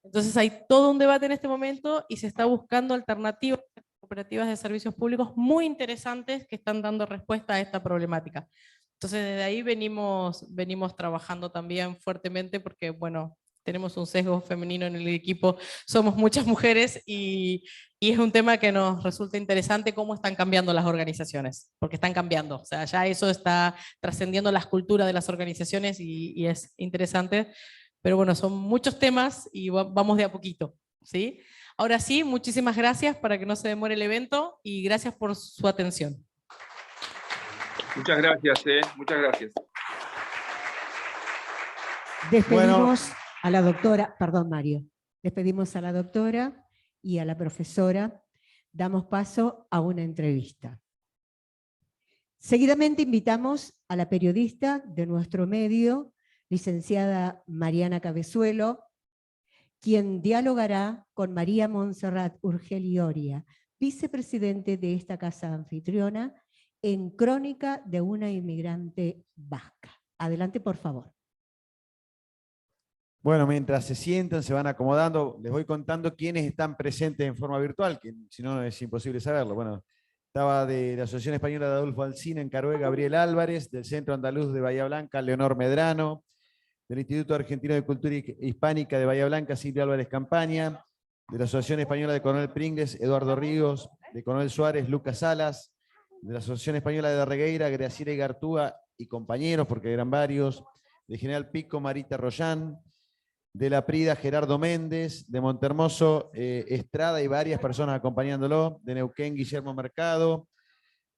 Entonces hay todo un debate en este momento y se está buscando alternativas cooperativas de servicios públicos muy interesantes que están dando respuesta a esta problemática. Entonces desde ahí venimos trabajando también fuertemente porque, bueno, tenemos un sesgo femenino en el equipo, somos muchas mujeres y es un tema que nos resulta interesante cómo están cambiando las organizaciones, porque están cambiando, o sea, ya eso está trascendiendo las culturas de las organizaciones y es interesante, pero bueno, son muchos temas y vamos de a poquito, ¿sí? Ahora sí, muchísimas gracias para que no se demore el evento y gracias por su atención. Muchas gracias, muchas gracias. Despedimos a la doctora, perdón Mario, despedimos a la doctora y a la profesora. Damos paso a una entrevista. Seguidamente invitamos a la periodista de nuestro medio, licenciada Mariana Cabezuelo, quien dialogará con María Montserrat Urgel y Oria, vicepresidente de esta casa anfitriona, en Crónica de una inmigrante vasca. Adelante, por favor. Bueno, mientras se sientan, se van acomodando, les voy contando quiénes están presentes en forma virtual, que si no es imposible saberlo. Bueno, estaba de la Asociación Española de Adolfo Alsina en Caroé, Gabriel Álvarez, del Centro Andaluz de Bahía Blanca, Leonor Medrano, del Instituto Argentino de Cultura Hispánica de Bahía Blanca, Silvia Álvarez Campaña, de la Asociación Española de Coronel Pringles, Eduardo Ríos, de Coronel Suárez, Lucas Salas, de la Asociación Española de Darregueira, Graciela Igartúa y compañeros, porque eran varios, de General Pico, Marita Rollán, de la Prida, Gerardo Méndez, de Montermoso, Estrada y varias personas acompañándolo, de Neuquén, Guillermo Mercado,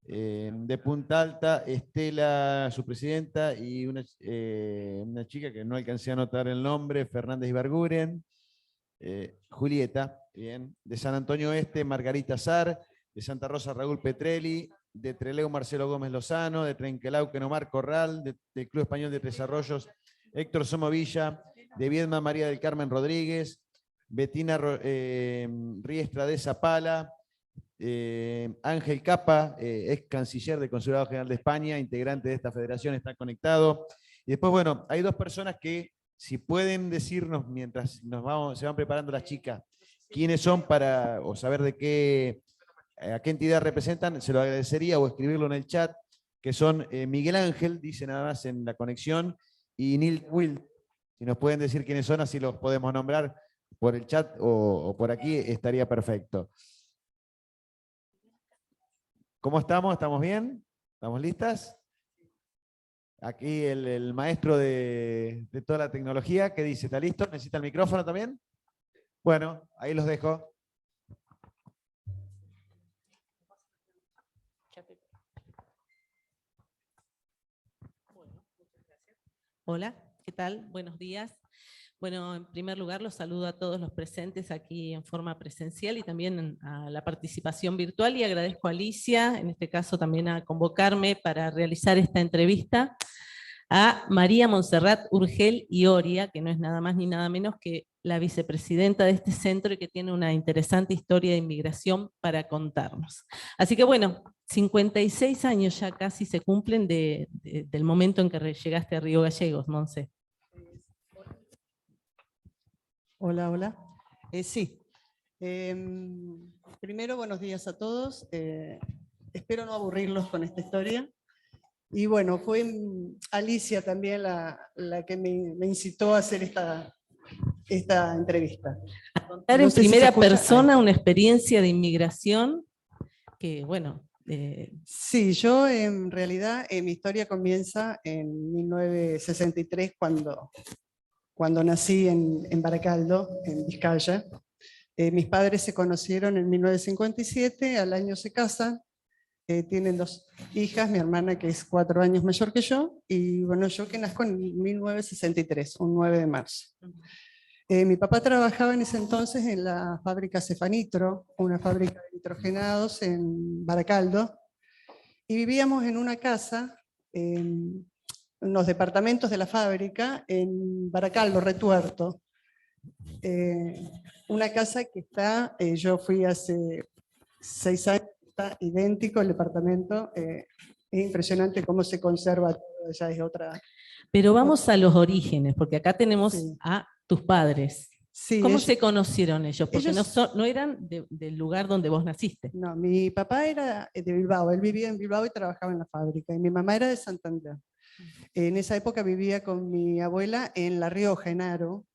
de Punta Alta, Estela, su presidenta, y una chica que no alcancé a anotar el nombre, Fernández Ibarguren, Julieta, bien, de San Antonio Este, Margarita Sar, de Santa Rosa, Raúl Petrelli, de Trelew, Marcelo Gómez Lozano, de Trenquelauquen, Omar Corral, del Club Español de Tres Arroyos, Héctor Somovilla, de Viedma, María del Carmen Rodríguez, Betina Riestra de Zapala, Ángel Capa, ex canciller del Consulado General de España, integrante de esta federación, está conectado. Y después, bueno, hay 2 personas que, si pueden decirnos, mientras se van preparando las chicas, quiénes son o saber a qué entidad representan, se lo agradecería, o escribirlo en el chat, que son Miguel Ángel, dice nada más en la conexión, y Neil Will. Si nos pueden decir quiénes son, así los podemos nombrar por el chat o por aquí, estaría perfecto. ¿Cómo estamos? ¿Estamos bien? ¿Estamos listas? Aquí el maestro de toda la tecnología, ¿qué dice? ¿Está listo? ¿Necesita el micrófono también? Bueno, ahí los dejo. Hola, ¿qué tal? Buenos días. Bueno, en primer lugar los saludo a todos los presentes aquí en forma presencial y también a la participación virtual, y agradezco a Alicia, en este caso también a convocarme para realizar esta entrevista a María Montserrat Urgel y Oria, que no es nada más ni nada menos que la vicepresidenta de este centro y que tiene una interesante historia de inmigración para contarnos. Así que bueno, 56 años ya casi se cumplen del momento en que llegaste a Río Gallegos, Monse. Hola, hola. Sí. Primero, buenos días a todos. Espero no aburrirlos con esta historia. Y bueno, fue Alicia también la que me incitó a hacer esta entrevista. Contar No en sé si se primera escucha. persona una experiencia de inmigración que, bueno, Sí, yo en realidad mi historia comienza en 1963 cuando nací en Baracaldo, en Vizcaya. Mis padres se conocieron en 1957, al año se casan, tienen 2 hijas, mi hermana que es 4 años mayor que yo, y bueno, yo que nazco en 1963, un 9 de marzo. Mi papá trabajaba en ese entonces en la fábrica Cefanitro, una fábrica de nitrogenados en Baracaldo, y vivíamos en una casa, en los departamentos de la fábrica, en Baracaldo, Retuerto. Una casa que está, yo fui hace 6 años, está idéntico el departamento, es impresionante cómo se conserva todo, ya es otra... pero vamos a los orígenes, porque acá tenemos Sí. a tus padres. Sí, ¿Cómo se conocieron ellos? Porque ellos- no eran del lugar donde vos naciste. No, mi papá era de Bilbao, él vivía en Bilbao y trabajaba en la fábrica, y mi mamá era de Santander. En esa época vivía con mi abuela en La Rioja, en Haro,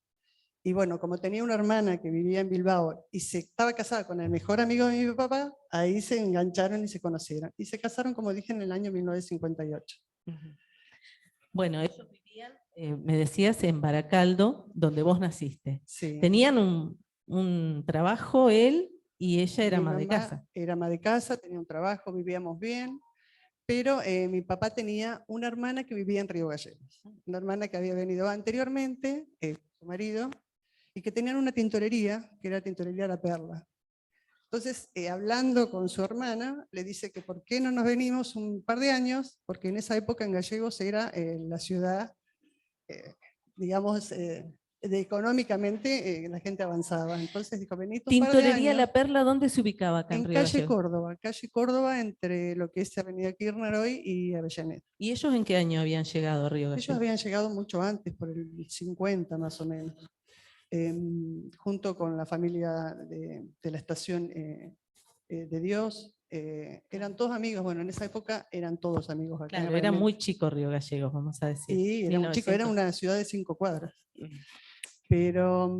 y bueno, como tenía una hermana que vivía en Bilbao y se estaba casada con el mejor amigo de mi papá, ahí se engancharon y se conocieron. Y se casaron, como dije, en el año 1958. Bueno, ellos vivían, me decías, en Baracaldo, donde vos naciste. Sí. Tenían un trabajo él y ella era Mi ama de mamá casa. Era ama de casa, tenía un trabajo, vivíamos bien, pero mi papá tenía una hermana que vivía en Río Gallegos, una hermana que había venido anteriormente, su marido, y que tenían una tintorería, que era Tintorería La Perla. Entonces, hablando con su hermana, le dice que por qué no nos venimos un par de años, porque en esa época en Gallegos era la ciudad, digamos, económicamente la gente avanzaba. Entonces dijo, venite un par de Tintorería años. La Perla, ¿dónde se ubicaba acá en En Río Gallegos? calle Córdoba, entre lo que es Avenida Kirchner hoy y Avellaneda. ¿Y ellos en qué año habían llegado a Río Ellos Gallegos? habían llegado mucho antes, por el 50 más o menos, junto con la familia de la estación de Dios. Eran todos amigos, bueno, en esa época eran todos amigos acá. Claro, era realmente. muy chico Río Gallegos, vamos a decir. Sí, era un chico, era 1900. una ciudad de 5 cuadras. Pero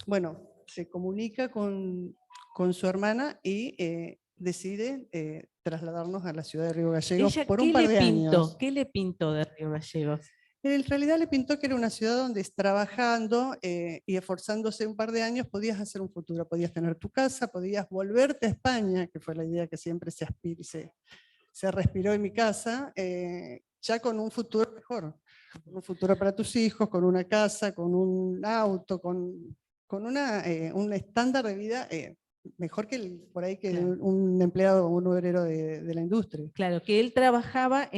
bueno, se comunica con su hermana y decide trasladarnos a la ciudad de Río Gallegos ¿Ella por qué un par le de pintó? años. ¿Qué le pintó de Río Gallegos? En realidad le pintó que era una ciudad donde trabajando y esforzándose un par de años podías hacer un futuro, podías tener tu casa, podías volverte a España, que fue la idea que siempre se aspiró y se respiró en mi casa, ya con un futuro mejor, un futuro para tus hijos, con una casa, con un auto, con un estándar de vida mejor que por ahí que Claro. un empleado o un obrero de la industria. Claro, que él trabajaba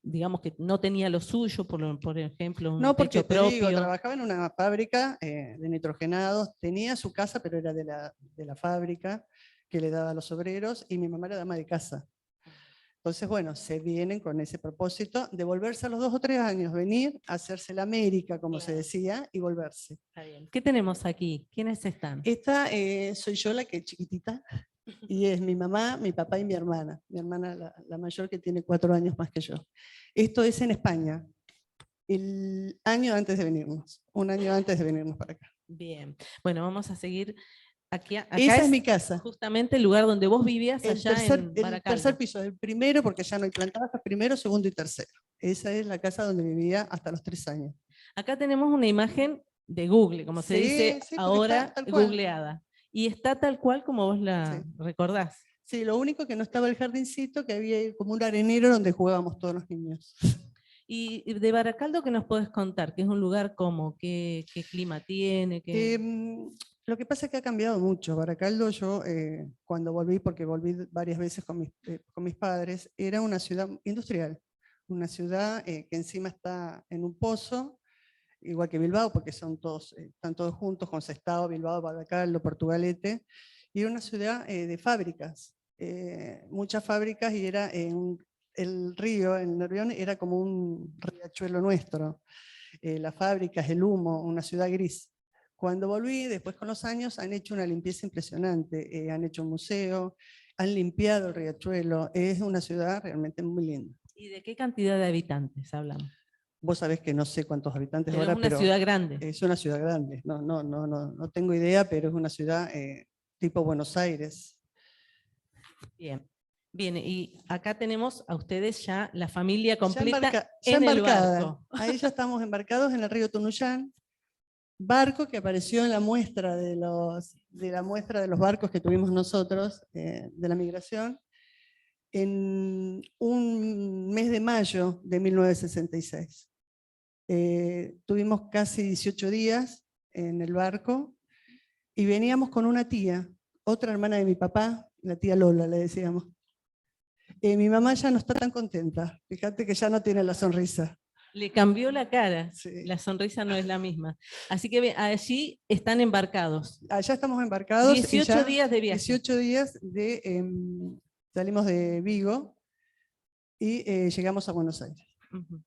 digamos que no tenía lo suyo, por ejemplo, un No, porque techo te digo, propio. trabajaba en una fábrica de nitrogenados, tenía su casa, pero era de la fábrica que le daba a los obreros, y mi mamá era dama de casa. Entonces, bueno, se vienen con ese propósito de volverse a los 2 o 3 años, venir, hacerse la América, como se Claro. decía, y volverse. Está bien. ¿Qué tenemos aquí? ¿Quiénes están? Esta soy yo, la que es chiquitita, y es mi mamá, mi papá y mi hermana la mayor, que tiene 4 años más que yo. Esto es en España, el año antes de venirnos, un año antes de venirnos para acá. Bien. Bueno, vamos a seguir. Acá Esa es mi casa. justamente el lugar donde vos vivías El allá en Baracaldo. tercer piso, el primero, porque ya no hay planta baja, primero, segundo y tercero. Esa es la casa donde vivía hasta los 3 años. Acá tenemos una imagen de Google, como se Sí, dice sí, porque ahora, está tal cual. googleada. Y está tal cual como vos la recordás. Sí, lo único que no estaba el jardincito, que había como un arenero donde jugábamos todos los niños. Y de Baracaldo, ¿qué nos podés contar? ¿Qué es un lugar como? ¿Qué clima tiene? Lo que pasa es que ha cambiado mucho. Baracaldo, yo cuando volví, porque volví varias veces con mis padres, era una ciudad industrial, una ciudad que encima está en un pozo, igual que Bilbao, porque están todos juntos, con Sestao, Bilbao, Baracaldo, Portugalete, y era una ciudad de fábricas, muchas fábricas, y era el río, el Nervión, era como un riachuelo nuestro, las fábricas, el humo, una ciudad gris. Cuando volví, después con los años, han hecho una limpieza impresionante, han hecho un museo, han limpiado el riachuelo, es una ciudad realmente muy linda. ¿Y de qué cantidad de habitantes hablamos? Vos sabés que no sé cuántos habitantes Pero ahora, es una pero ciudad grande. es una ciudad grande. No tengo idea, pero es una ciudad tipo Buenos Aires. Bien. Bien, y acá tenemos a ustedes ya la familia Ya completa ya en el embarcada. barco. Ahí ya estamos embarcados en el río Tunuyán, barco que apareció en la muestra de los barcos que tuvimos nosotros de la migración en un mes de mayo de 1966. Tuvimos casi 18 días en el barco y veníamos con una tía, otra hermana de mi papá, la tía Lola le decíamos. Mi mamá ya no está tan contenta, fíjate que ya no tiene la sonrisa. Le cambió la cara, Sí. la sonrisa no es la misma. Así que allí están embarcados. Allá estamos embarcados. 18 días de viaje. 18 días salimos de Vigo y llegamos a Buenos Aires. Ujú.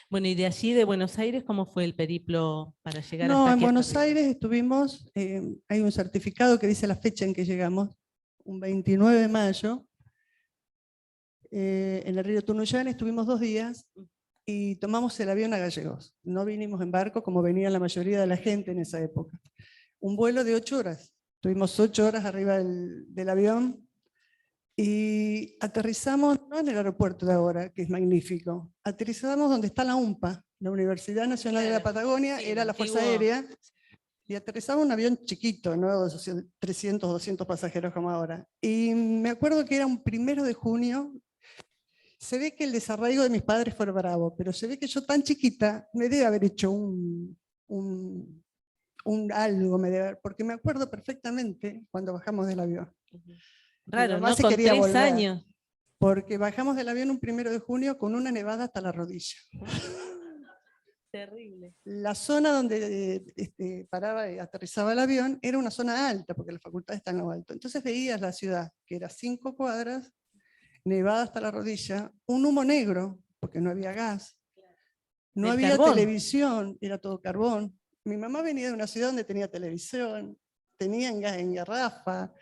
Bueno, y de allí, de Buenos Aires, ¿cómo fue el periplo para llegar No, hasta en aquí? Buenos Aires estuvimos, hay un certificado que dice la fecha en que llegamos, un 29 de mayo, en el río Tunuyán estuvimos 2 días y tomamos el avión a Gallegos. No vinimos en barco como venía la mayoría de la gente en esa época. Un vuelo de 8 horas. Tuvimos 8 horas arriba del avión y aterrizamos, no en el aeropuerto de ahora, que es magnífico, aterrizamos donde está la UNPA, la Universidad Nacional de la Patagonia, sí, era el la Fuerza antiguo. Aérea, y aterrizaba un avión chiquito, no 300, 200 pasajeros como ahora. Y me acuerdo que era un 1 de junio, se ve que el desarraigo de mis padres fue bravo, pero se ve que yo tan chiquita me debe haber hecho algo, porque me acuerdo perfectamente cuando bajamos del avión. Raro, mamá ¿no? se Con quería 3 volver. años. Porque bajamos del avión un 1 de junio con una nevada hasta la rodilla. Terrible. La zona donde paraba y aterrizaba el avión era una zona alta, porque la facultad está en lo alto. Entonces veías la ciudad, que era 5 cuadras, nevada hasta la rodilla, un humo negro, porque no había gas, no Del había carbón. televisión, era todo carbón. Mi mamá venía de una ciudad donde tenía televisión, tenían gas en garrafa.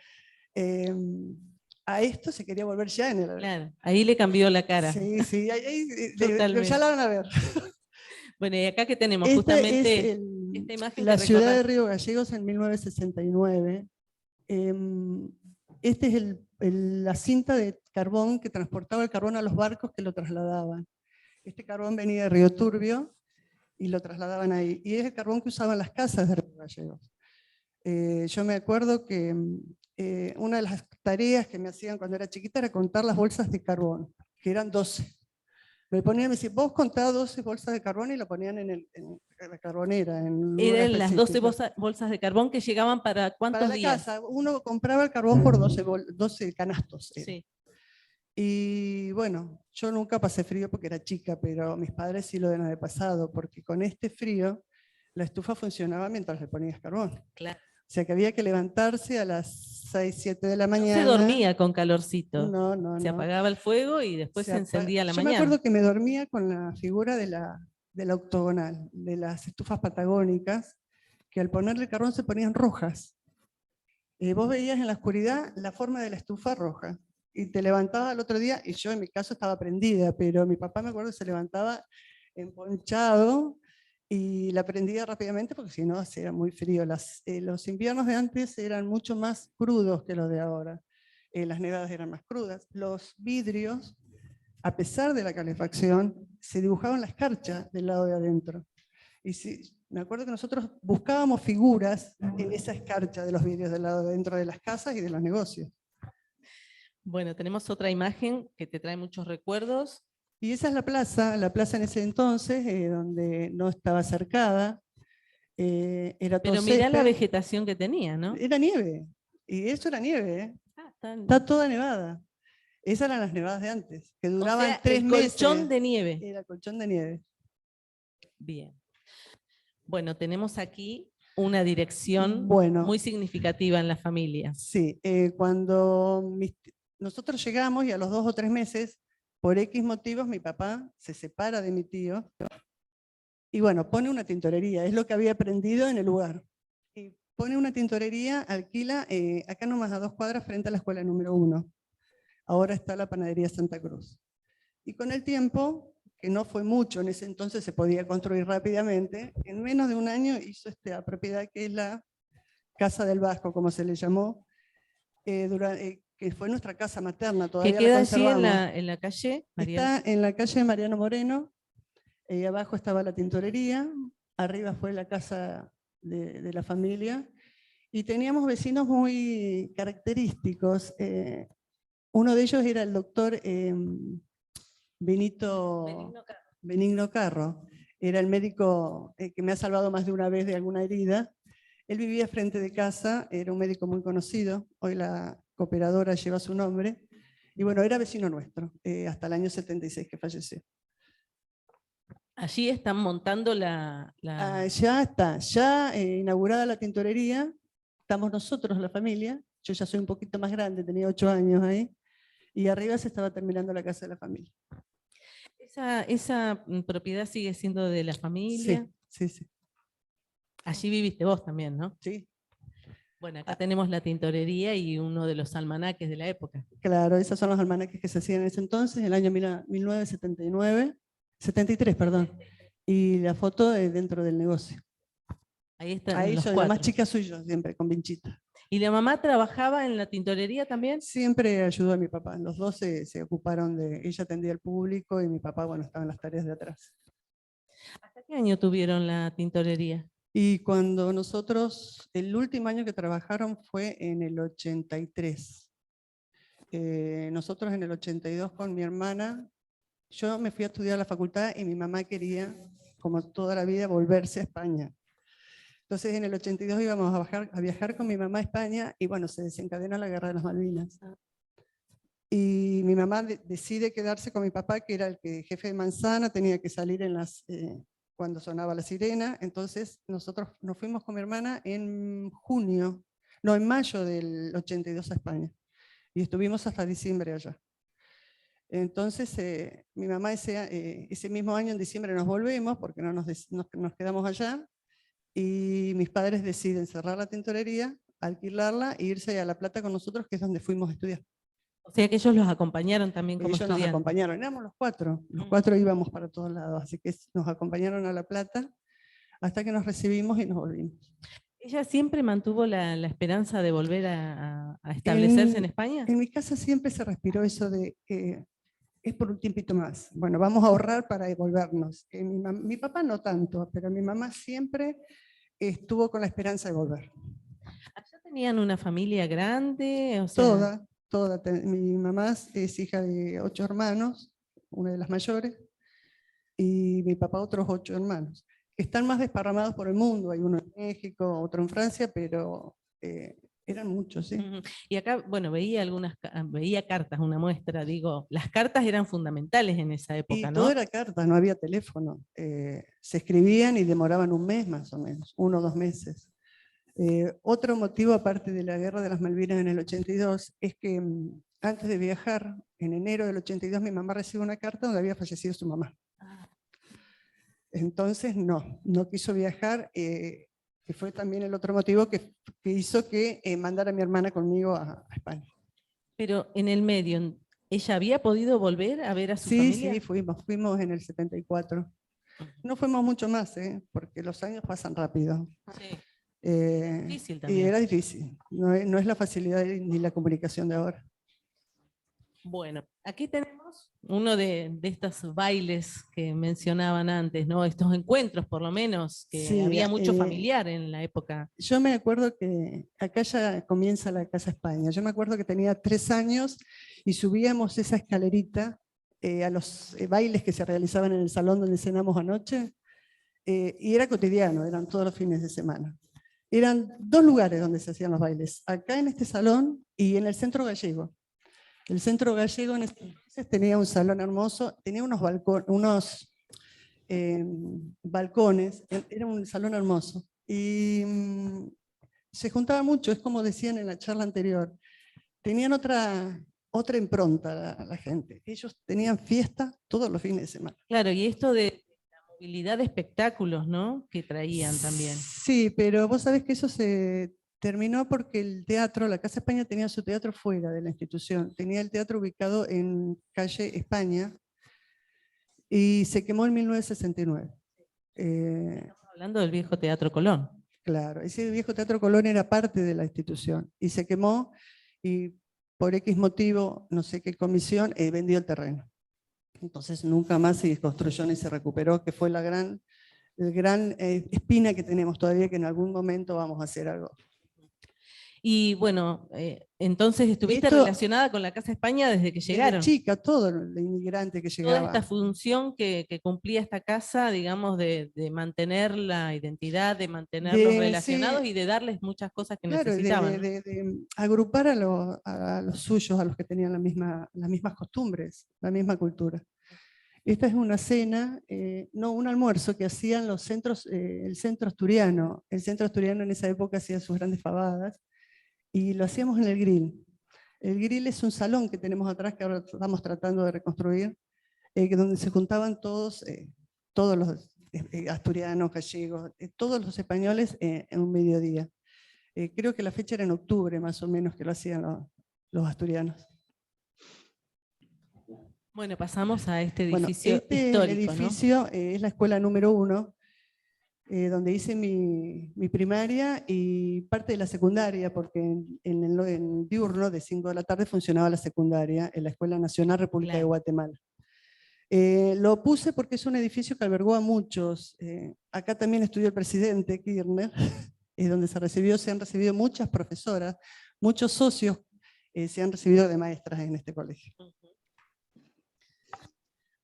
A esto se quería volver ya en el avión. Claro, ahí le cambió la cara. Sí, sí, ahí, Totalmente. ya la van a ver. Bueno, y acá que tenemos Esta justamente es esta imagen la que ciudad recorre- de Río Gallegos en 1969. Esta es la cinta de carbón que transportaba el carbón a los barcos que lo trasladaban. Este carbón venía de Río Turbio y lo trasladaban ahí. Y es el carbón que usaban las casas de Río Gallegos. Yo me acuerdo que una de las tareas que me hacían cuando era chiquita era contar las bolsas de carbón, que eran 12. Me decían, vos contá 12 bolsas de carbón y lo ponían en la carbonera. En un lugar Eran las 12 específico. bolsas de carbón que llegaban para ¿cuántos Para la días? casa, uno compraba el carbón por 12 canastos. Sí. Y bueno, yo nunca pasé frío porque era chica, pero mis padres sí lo deben haber pasado, porque con este frío la estufa funcionaba mientras le ponías carbón. Claro. O sea que había que levantarse a las 6, 7 de la mañana. Se dormía con calorcito. No. Se apagaba el fuego y después se encendía a la Yo mañana. me acuerdo que me dormía con la figura de la octogonal, de las estufas patagónicas, que al ponerle carbón se ponían rojas. Vos veías en la oscuridad la forma de la estufa roja. Y te levantabas al otro día, y yo en mi caso estaba prendida, pero mi papá me acuerdo que se levantaba emponchado y la prendía rápidamente porque si no hacía muy frío. Los inviernos de antes eran mucho más crudos que los de ahora. Las nevadas eran más crudas. Los vidrios, a pesar de la calefacción, se dibujaban la escarcha del lado de adentro. Y me acuerdo que nosotros buscábamos figuras en esa escarcha de los vidrios del lado de adentro de las casas y de los negocios. Bueno, tenemos otra imagen que te trae muchos recuerdos. Y esa es la plaza en ese entonces, donde no estaba cercada. Era todo Pero mirá la césped. vegetación que tenía, ¿no? Era nieve, y eso era nieve, ¿eh? Ah, Está toda nevada. Esas eran las nevadas de antes, que duraban o sea, 3 el meses. colchón de nieve. Era colchón de nieve. Bien. Bueno, tenemos aquí una dirección Bueno. muy significativa en la familia. Sí, cuando nosotros llegamos y a los 2 o 3 meses, por X motivos, mi papá se separa de mi tío y bueno, pone una tintorería, es lo que había aprendido en el lugar. Y pone una tintorería, alquila acá nomás a 2 cuadras frente a la escuela número 1. Ahora está la panadería Santa Cruz. Y con el tiempo, que no fue mucho, en ese entonces se podía construir rápidamente, en menos de un año hizo esta propiedad que es la Casa del Vasco, como se le llamó, que fue nuestra casa materna, Que todavía la queda allí conservamos. en la calle, Mariano. Está en la calle Mariano Moreno, abajo estaba la tintorería, arriba fue la casa de la familia, y teníamos vecinos muy característicos. Uno de ellos era el doctor Benigno Carro, era el médico que me ha salvado más de una vez de alguna herida. Él vivía frente de casa, era un médico muy conocido, hoy la cooperadora lleva su nombre, y bueno, era vecino nuestro, hasta el año 76 que falleció. Allí están montando Ya está, ya inaugurada la tintorería, estamos nosotros, la familia, yo ya soy un poquito más grande, tenía 8 años ahí, y arriba se estaba terminando la casa de la familia. Esa propiedad sigue siendo de la familia. Sí, sí, sí. Allí viviste vos también, ¿no? Sí. Bueno, acá tenemos la tintorería y uno de los almanaques de la época. Claro, esos son los almanaques que se hacían en ese entonces, en el año 73, perdón. Y la foto dentro del negocio. Ahí están Ahí los yo, la cuatro. más chica soy yo, siempre, con Vinchita. ¿Y la mamá trabajaba en la tintorería también? Siempre ayudó a mi papá. Los dos se ocuparon de... Ella atendía al público y mi papá, bueno, estaba en las tareas de atrás. ¿Hasta qué año tuvieron la tintorería? Y cuando nosotros, el último año que trabajaron fue en el 83. Nosotros en el 82 con mi hermana, yo me fui a estudiar a la facultad y mi mamá quería, como toda la vida, volverse a España. Entonces en el 82 íbamos a viajar con mi mamá a España y bueno, se desencadenó la Guerra de las Malvinas. Y mi mamá decide quedarse con mi papá, que era el jefe de manzana, tenía que salir en cuando sonaba la sirena. Entonces nosotros nos fuimos con mi hermana en mayo del 82 a España. Y estuvimos hasta diciembre allá. Entonces mi mamá ese mismo año en diciembre nos volvemos porque no nos quedamos allá. Y mis padres deciden cerrar la tintorería, alquilarla e irse a La Plata con nosotros, que es donde fuimos a estudiar. O sea que ellos los acompañaron también como Ellos nos estudiantes. acompañaron, éramos los cuatro íbamos para todos lados, así que nos acompañaron a La Plata hasta que nos recibimos y nos volvimos. ¿Ella siempre mantuvo la esperanza de volver a establecerse en España? En mi casa siempre se respiró eso de es por un tiempito más. Bueno, vamos a ahorrar para volvernos. Mi papá no tanto, pero mi mamá siempre estuvo con la esperanza de volver. ¿Allá tenían una familia grande? O sea, Toda. Mi mamá es hija de 8 hermanos, una de las mayores, y mi papá otros 8 hermanos, que están más desparramados por el mundo. Hay uno en México, otro en Francia, pero eran muchos, ¿sí? Y acá, bueno, veía cartas, una muestra, digo, las cartas eran fundamentales en esa época, Y ¿no? todo era cartas, no había teléfono. Se escribían y demoraban un mes más o menos, 1 o 2 meses. Otro motivo, aparte de la Guerra de las Malvinas en el 82, es que antes de viajar, en enero del 82, mi mamá recibe una carta donde había fallecido su mamá. Entonces no quiso viajar, que fue también el otro motivo que hizo que mandara a mi hermana conmigo a España. Pero en el medio, ¿ella había podido volver a ver a su familia? Sí, fuimos en el 74. No fuimos mucho más, porque los años pasan rápido. Sí. Difícil también. Y era difícil, no es la facilidad ni la comunicación de ahora. Bueno, aquí tenemos uno de estos bailes que mencionaban antes, ¿no? Estos encuentros, por lo menos, que Sí, había mucho familiar en la época. Yo me acuerdo que acá ya comienza la Casa España. Yo me acuerdo que tenía 3 años y subíamos esa escalerita a los bailes que se realizaban en el salón donde cenamos anoche, y era cotidiano, eran todos los fines de semana. Eran 2 lugares donde se hacían los bailes, acá en este salón y en el Centro Gallego. El Centro Gallego en ese entonces tenía un salón hermoso, tenía unos balcones, era un salón hermoso. Y se juntaba mucho, es como decían en la charla anterior, tenían otra impronta la gente. Ellos tenían fiesta todos los fines de semana. Claro, y esto de la movilidad de espectáculos, ¿no? Que traían también. Sí, pero vos sabés que eso se terminó porque el teatro, la Casa España tenía su teatro fuera de la institución. Tenía el teatro ubicado en calle España, y se quemó en 1969. Estamos hablando del viejo Teatro Colón. Claro, ese viejo Teatro Colón era parte de la institución y se quemó y por X motivo, no sé qué comisión, vendió el terreno. Entonces nunca más se construyó ni se recuperó, que fue la gran espina que tenemos todavía, que en algún momento vamos a hacer algo. Y bueno, entonces estuviste Esto- relacionada con la Casa España desde que llegaron. Desde chica, todo el inmigrante que Toda llegaba. esta función que cumplía esta casa, digamos, de mantener la identidad, de mantenerlos Sí, relacionados y de darles muchas cosas que claro, necesitaban. ¿no? de agrupar a los suyos, a los que tenían las mismas costumbres, la misma cultura. Esta es una cena, no, un almuerzo que hacían los centros, el centro asturiano. El centro asturiano en esa época hacía sus grandes fabadas y lo hacíamos en el grill. El grill es un salón que tenemos atrás que ahora estamos tratando de reconstruir, donde se juntaban todos los asturianos, gallegos, todos los españoles en un mediodía. Creo que la fecha era en octubre más o menos que lo hacían los asturianos. Bueno, pasamos a este Bueno, edificio este histórico, edificio es la escuela número 1, donde hice mi primaria y parte de la secundaria, porque en diurno de 5 de la tarde funcionaba la secundaria en la Escuela Nacional República de Claro. Guatemala. Lo puse porque es un edificio que albergó a muchos. Acá también estudió el presidente Kirchner, donde se han recibido muchas profesoras, muchos socios se han recibido de maestras en este colegio.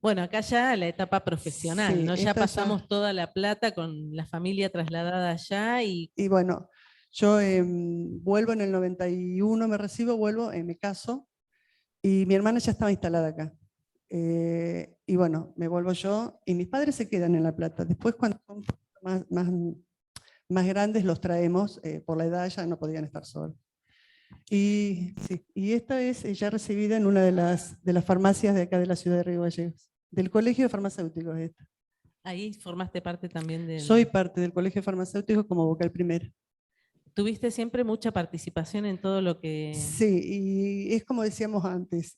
Bueno, acá ya la etapa profesional, Sí, ¿no? Ya esta pasamos toda La Plata con la familia trasladada allá y Y bueno, yo vuelvo en el 91, me recibo, vuelvo, me caso, y mi hermana ya estaba instalada acá. Y bueno, me vuelvo yo, y mis padres se quedan en La Plata. Después, cuando son más grandes, los traemos, por la edad ya no podían estar solos. Y, sí, y esta es ya recibida en una de las farmacias de acá de la ciudad de Río Gallegos, del Colegio de Farmacéuticos. Esta. ahí formaste parte también de... Soy parte del Colegio de Farmacéuticos como vocal primero. Tuviste siempre mucha participación en todo lo que... Sí, y es como decíamos antes,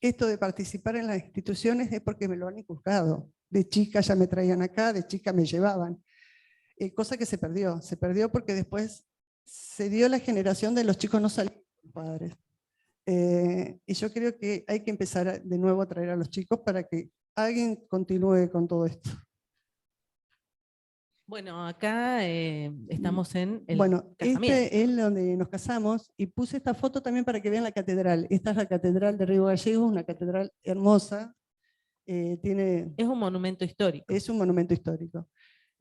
esto de participar en las instituciones es porque me lo han inculcado. De chica ya me traían acá, de chica me llevaban. Cosa que se perdió porque después se dio la generación de los chicos no salían con padres. Y yo creo que hay que empezar de nuevo a traer a los chicos para que alguien continúe con todo esto. Bueno, acá estamos en el Bueno, casamiento. este es donde nos casamos y puse esta foto también para que vean la catedral. Esta es la catedral de Río Gallegos, una catedral hermosa. Es un monumento histórico. Es un monumento histórico.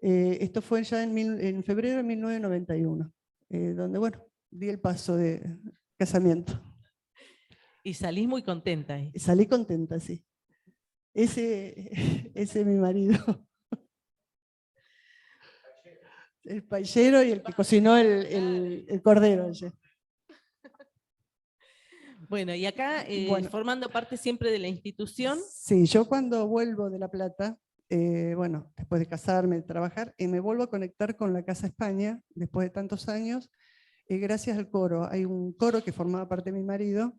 Esto fue ya en febrero de 1991, donde, bueno, di el paso de casamiento. Y salís muy contenta ahí. Salí contenta, sí. Ese es mi marido. El paellero y el que cocinó el cordero ayer. Bueno, y acá Bueno. formando parte siempre de la institución. Sí, yo cuando vuelvo de La Plata, bueno, después de casarme, de trabajar, me vuelvo a conectar con la Casa España, después de tantos años, gracias al coro. Hay un coro que formaba parte de mi marido,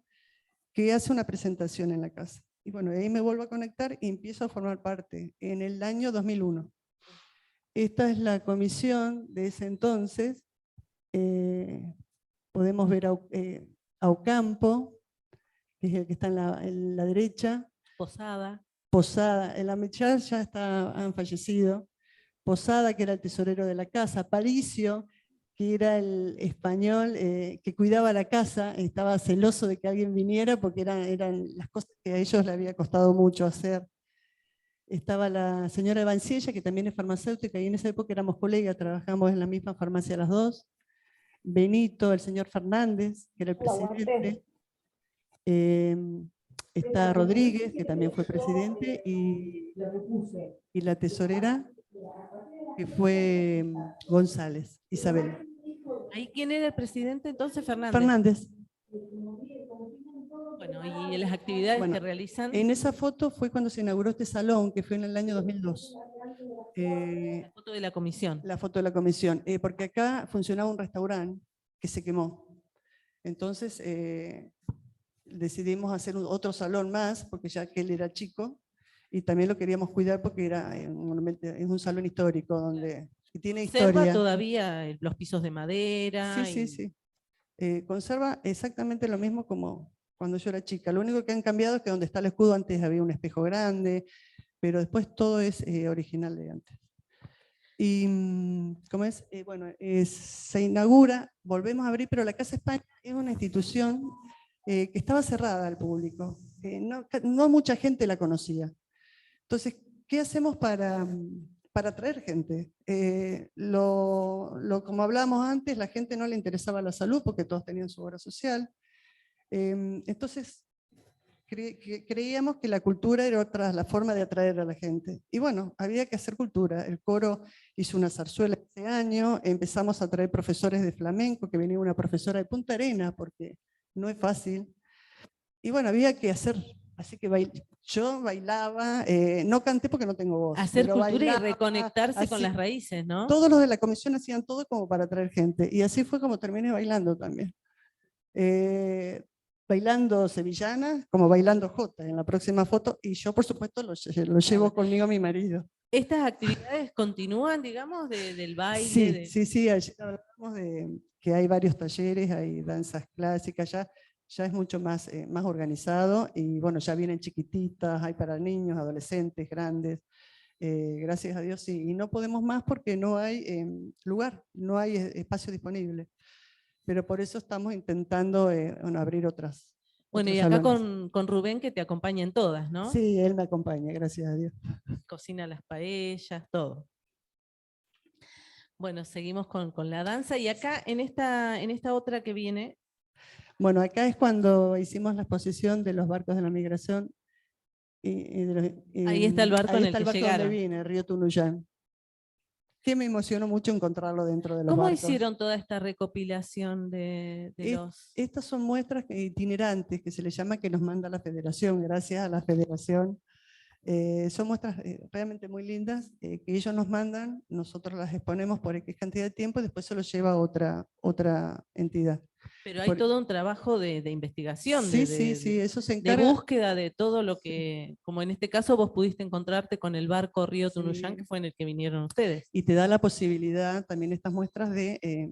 que hace una presentación en la casa. Y bueno, ahí me vuelvo a conectar y empiezo a formar parte en el año 2001. Esta es la comisión de ese entonces. Podemos ver a Ocampo, que es el que está en la derecha. Posada. Posada, en la mitad ya han fallecido. Posada, que era el tesorero de la casa. Paricio, que era el español que cuidaba la casa, estaba celoso de que alguien viniera porque eran las cosas que a ellos le había costado mucho hacer. Estaba la señora Evanciella, que también es farmacéutica, y en esa época éramos colegas, trabajamos en la misma farmacia las dos. Benito, el señor Fernández, que era el presidente. Está Rodríguez, que también fue presidente, y la tesorera, que fue González, Isabel. ¿Ahí quién era el presidente entonces? Fernández. Fernández. Bueno, y las actividades Bueno, que realizan. En esa foto fue cuando se inauguró este salón, que fue en el año 2002. La foto de la comisión. La foto de la comisión, porque acá funcionaba un restaurante que se quemó. Entonces decidimos hacer otro salón más, porque ya que él era chico, y también lo queríamos cuidar porque era un monumento, es un salón histórico donde que tiene Conserva historia. todavía los pisos de madera. Sí, sí, sí. Conserva exactamente lo mismo como cuando yo era chica. Lo único que han cambiado es que donde está el escudo antes había un espejo grande, pero después todo es original de antes. Y, ¿cómo es? Bueno, se inaugura, volvemos a abrir, pero la Casa España es una institución que estaba cerrada al público. No mucha gente la conocía. Entonces, ¿qué hacemos para atraer gente? Como hablábamos antes, la gente no le interesaba la salud porque todos tenían su obra social. Entonces, creíamos que la cultura era la forma de atraer a la gente. Y bueno, había que hacer cultura. El coro hizo una zarzuela ese año, empezamos a traer profesores de flamenco, que venía una profesora de Punta Arenas, porque no es fácil. Y bueno, había que hacer, así que yo bailaba, no canté porque no tengo voz. Hacer cultura bailaba, y reconectarse con así, las raíces, ¿no? Todos los de la comisión hacían todo como para atraer gente. Y así fue como terminé bailando también. Bailando sevillana, como bailando jota en la próxima foto, y yo por supuesto lo llevo conmigo a mi marido. ¿Estas actividades continúan, digamos, del baile? Sí, sí, ayer hablamos de que hay varios talleres, hay danzas clásicas, ya es mucho más, más organizado, y bueno, ya vienen chiquititas, hay para niños, adolescentes, grandes, gracias a Dios, sí, y no podemos más porque no hay lugar, no hay espacio disponible. Pero por eso estamos intentando abrir otras. Bueno, y acá con Rubén, que te acompaña en todas, ¿no? Sí, él me acompaña, gracias a Dios. Cocina las paellas, todo. Bueno, seguimos con la danza, y acá en esta otra que viene. Bueno, acá es cuando hicimos la exposición de los barcos de la migración. Ahí está el barco en el que llegaron. Donde viene, Río Tunuyán. Que me emocionó mucho encontrarlo dentro de los ¿Cómo barcos. hicieron toda esta recopilación de los...? Estas son muestras itinerantes, que se le llama, que nos manda la Federación, gracias a la Federación. Son muestras realmente muy lindas, que ellos nos mandan, nosotros las exponemos por X cantidad de tiempo y después se los lleva a otra entidad. Pero hay todo un trabajo de investigación, sí, eso se encarga. De búsqueda de todo lo que, como en este caso vos pudiste encontrarte con el barco Río Tunuyán, que fue en el que vinieron ustedes. Y te da la posibilidad también estas muestras de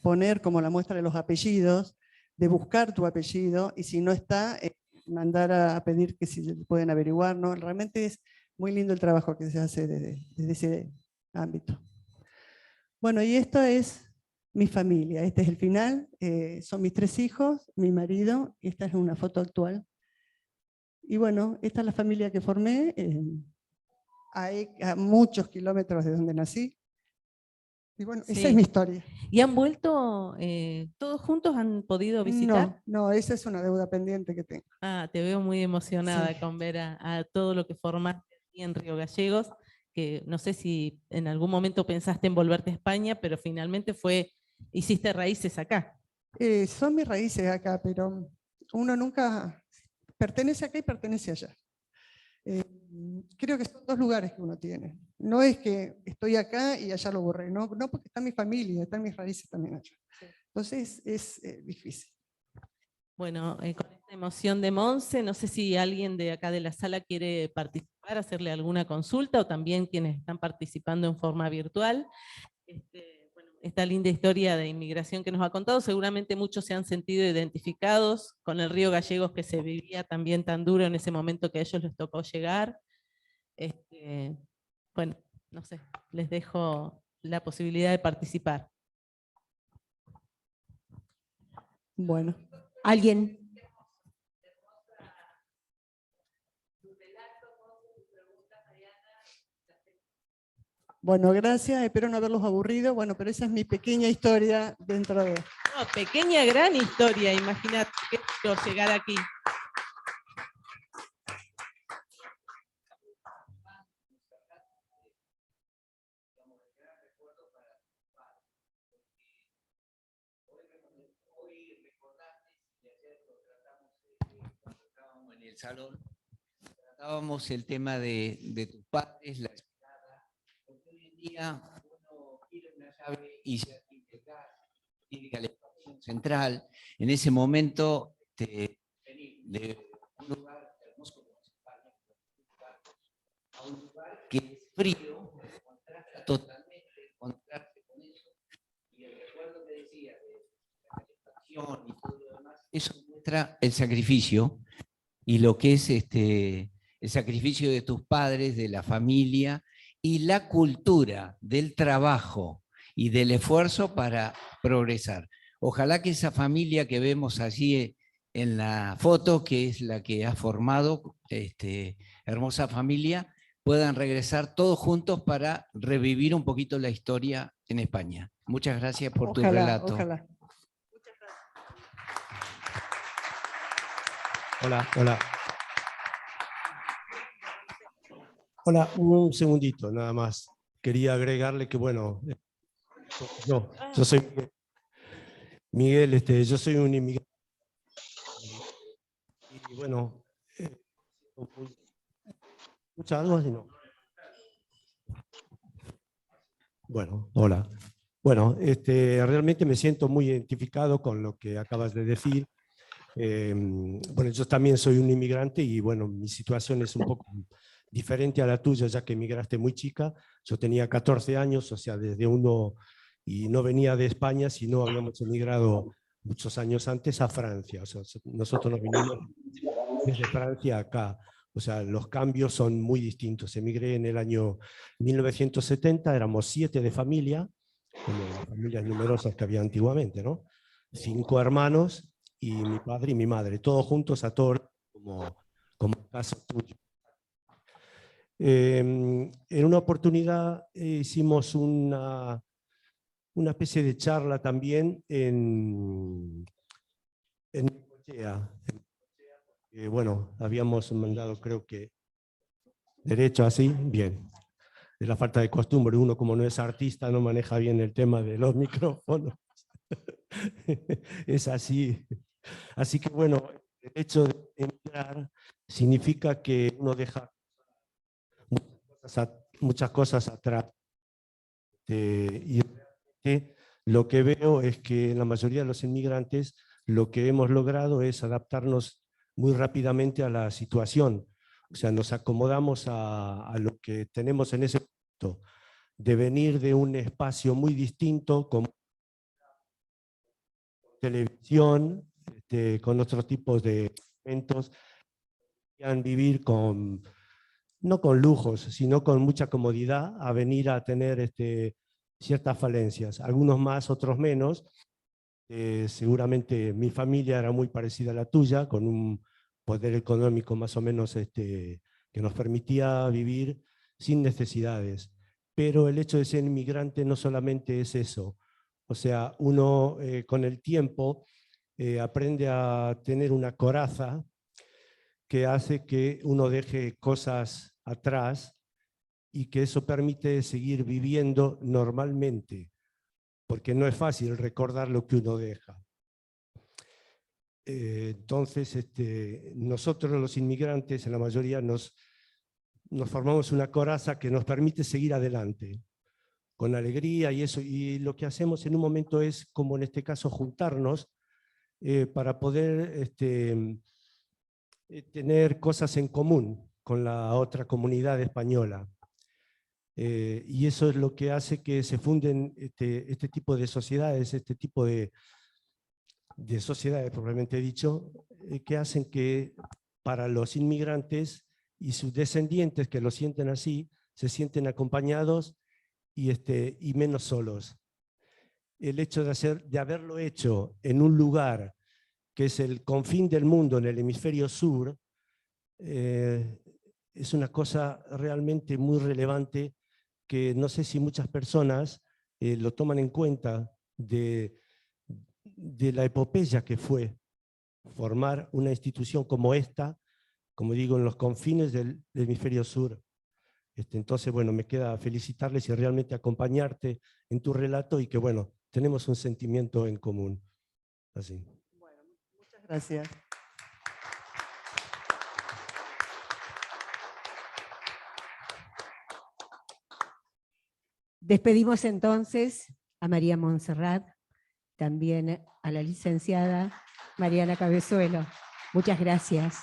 poner como la muestra de los apellidos, de buscar tu apellido, y si no está, mandar a pedir que si pueden averiguar, ¿no? Realmente es muy lindo el trabajo que se hace desde ese ámbito. Bueno, y esto es mi familia, este es el final, son mis 3 hijos, mi marido, y esta es una foto actual. Y bueno, esta es la familia que formé, a muchos kilómetros de donde nací. Y bueno, esa es mi historia. ¿Y han vuelto todos juntos? ¿Han podido visitar? No, esa es una deuda pendiente que tengo. Ah, te veo muy emocionada con ver a todo lo que formaste aquí en Río Gallegos, que no sé si en algún momento pensaste en volverte a España, pero finalmente hiciste raíces acá. Son mis raíces acá, pero uno nunca pertenece acá y pertenece allá. Creo que son 2 lugares que uno tiene. No es que estoy acá y allá lo borré, no porque está mi familia, están mis raíces también allá. Entonces es difícil. Bueno, con esta emoción de Monse, no sé si alguien de acá de la sala quiere participar, hacerle alguna consulta, o también quienes están participando en forma virtual. Bueno, esta linda historia de inmigración que nos ha contado, seguramente muchos se han sentido identificados con el Río Gallegos, que se vivía también tan duro en ese momento que a ellos les tocó llegar. Bueno, no sé, les dejo la posibilidad de participar. Bueno. ¿Alguien? Bueno, gracias, espero no haberlos aburrido. Bueno, pero esa es mi pequeña historia dentro de... No, pequeña, gran historia, imagínate que llegar aquí. En el salón tratábamos el tema de tus padres, la esperada, porque hoy en día uno quiere una llave y ya tiene que ir a la estación central. En ese momento de un lugar hermoso como España, frío, contrasta totalmente, contraste con eso. Y el recuerdo que decía de la calefacción y todo lo demás, eso muestra el sacrificio y lo que es el sacrificio de tus padres, de la familia y la cultura del trabajo y del esfuerzo para progresar. Ojalá que esa familia que vemos allí en la foto, que es la que ha formado hermosa familia, puedan regresar todos juntos para revivir un poquito la historia en España. Muchas gracias por tu relato. Ojalá. Hola, hola. Hola, un segundito nada más. Quería agregarle que, bueno, yo soy Miguel, yo soy un inmigrante. Y bueno, ¿escucha algo así? No. Bueno, hola. Bueno, realmente me siento muy identificado con lo que acabas de decir. Bueno, yo también soy un inmigrante y bueno, mi situación es un poco diferente a la tuya, ya que emigraste muy chica. Yo tenía 14 años, o sea, y no venía de España, sino habíamos emigrado muchos años antes a Francia. O sea, nosotros nos vinimos desde Francia acá. O sea, los cambios son muy distintos. Emigré en el año 1970, éramos 7 de familia, como las familias numerosas que había antiguamente, ¿no? 5 hermanos y mi padre y mi madre, todos juntos a todos, como el caso tuyo. En una oportunidad hicimos una especie de charla también en Necochea. Bueno, habíamos mandado, creo que, derecho así, bien. De la falta de costumbre, uno como no es artista no maneja bien el tema de los micrófonos. Es así. Así que bueno, el hecho de emigrar significa que uno deja muchas cosas atrás. Y lo que veo es que la mayoría de los inmigrantes lo que hemos logrado es adaptarnos muy rápidamente a la situación. O sea, nos acomodamos a lo que tenemos en ese momento, de venir de un espacio muy distinto, como televisión, con otros tipos de eventos, vivir no con lujos, sino con mucha comodidad, a venir a tener ciertas falencias, algunos más, otros menos. Seguramente mi familia era muy parecida a la tuya, con un poder económico más o menos que nos permitía vivir sin necesidades. Pero el hecho de ser inmigrante no solamente es eso. O sea, uno con el tiempo aprende a tener una coraza que hace que uno deje cosas atrás y que eso permite seguir viviendo normalmente, porque no es fácil recordar lo que uno deja. Entonces, nosotros los inmigrantes, en la mayoría, nos formamos una coraza que nos permite seguir adelante, con alegría y eso. Y lo que hacemos en un momento es, como en este caso, juntarnos para poder tener cosas en común con la otra comunidad española. Y eso es lo que hace que se funden este tipo de sociedades, este tipo de sociedades, propiamente dicho, que hacen que para los inmigrantes y sus descendientes que lo sienten así, se sienten acompañados y menos solos. El hecho de haberlo hecho en un lugar que es el confín del mundo, en el hemisferio sur, es una cosa realmente muy relevante que no sé si muchas personas lo toman en cuenta de la epopeya que fue formar una institución como esta, como digo, en los confines del hemisferio sur. Entonces, bueno, me queda felicitarles y realmente acompañarte en tu relato y que, bueno, tenemos un sentimiento en común. Así. Bueno, muchas gracias. Despedimos entonces a María Montserrat, también a la licenciada Mariana Cabezuelo. Muchas gracias.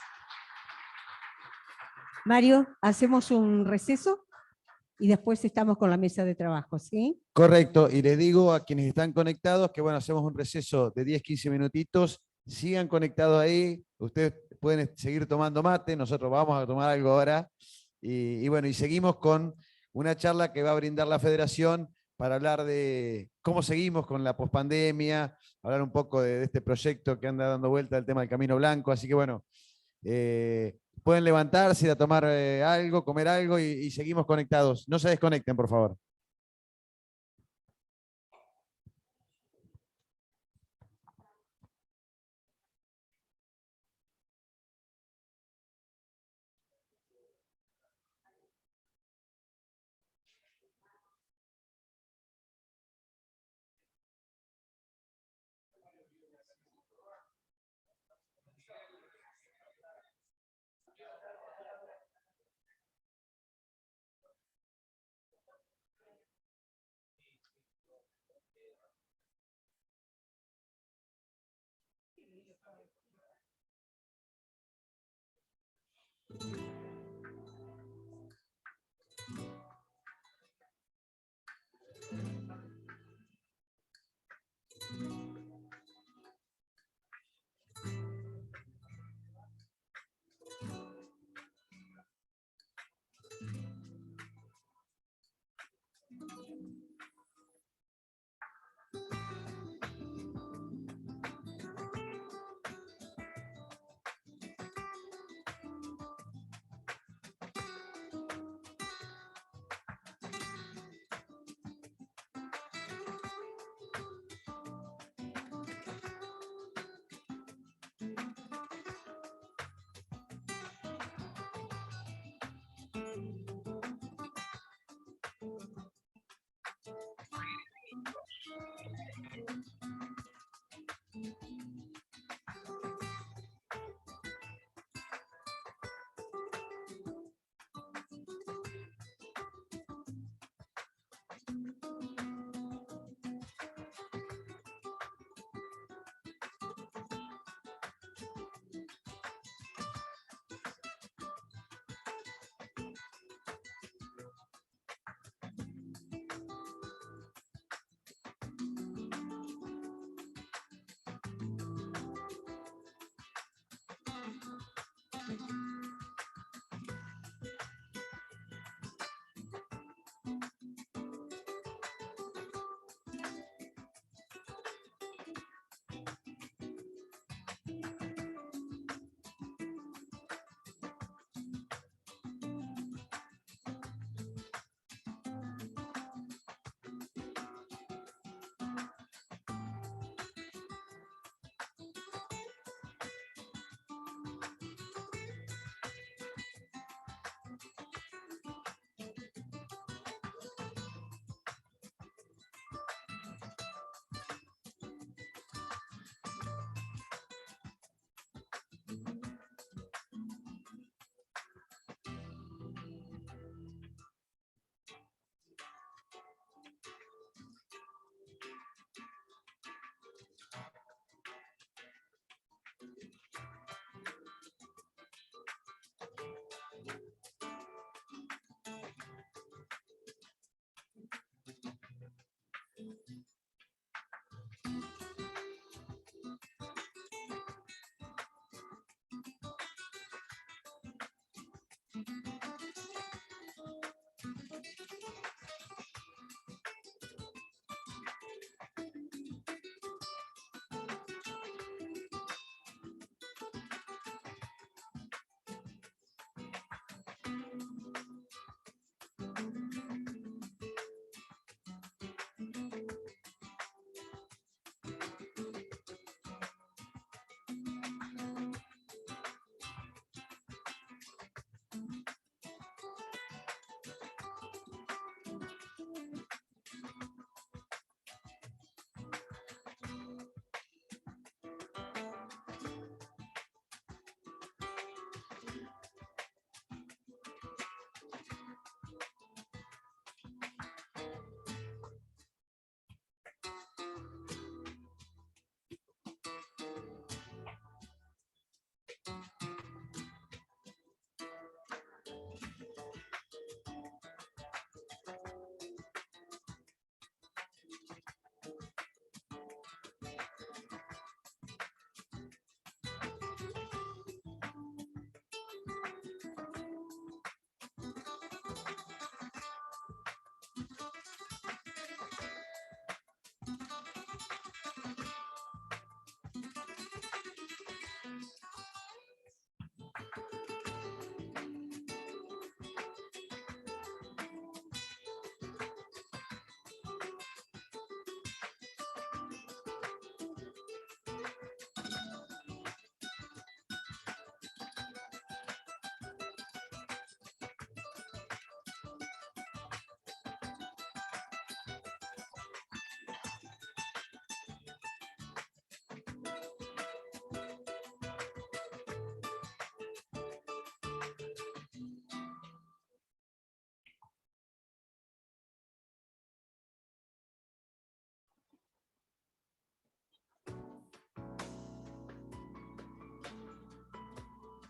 Mario, ¿hacemos un receso? y después estamos con la mesa de trabajo, ¿sí? Correcto, y les digo a quienes están conectados que bueno, hacemos un receso de 10-15 minutitos, sigan conectados ahí, ustedes pueden seguir tomando mate, nosotros vamos a tomar algo ahora, y bueno, y seguimos con una charla que va a brindar la Federación para hablar de cómo seguimos con la pospandemia, hablar un poco de este proyecto que anda dando vuelta el tema del Camino Blanco, así que bueno, pueden levantarse, ir a tomar algo, comer algo y seguimos conectados. No se desconecten, por favor.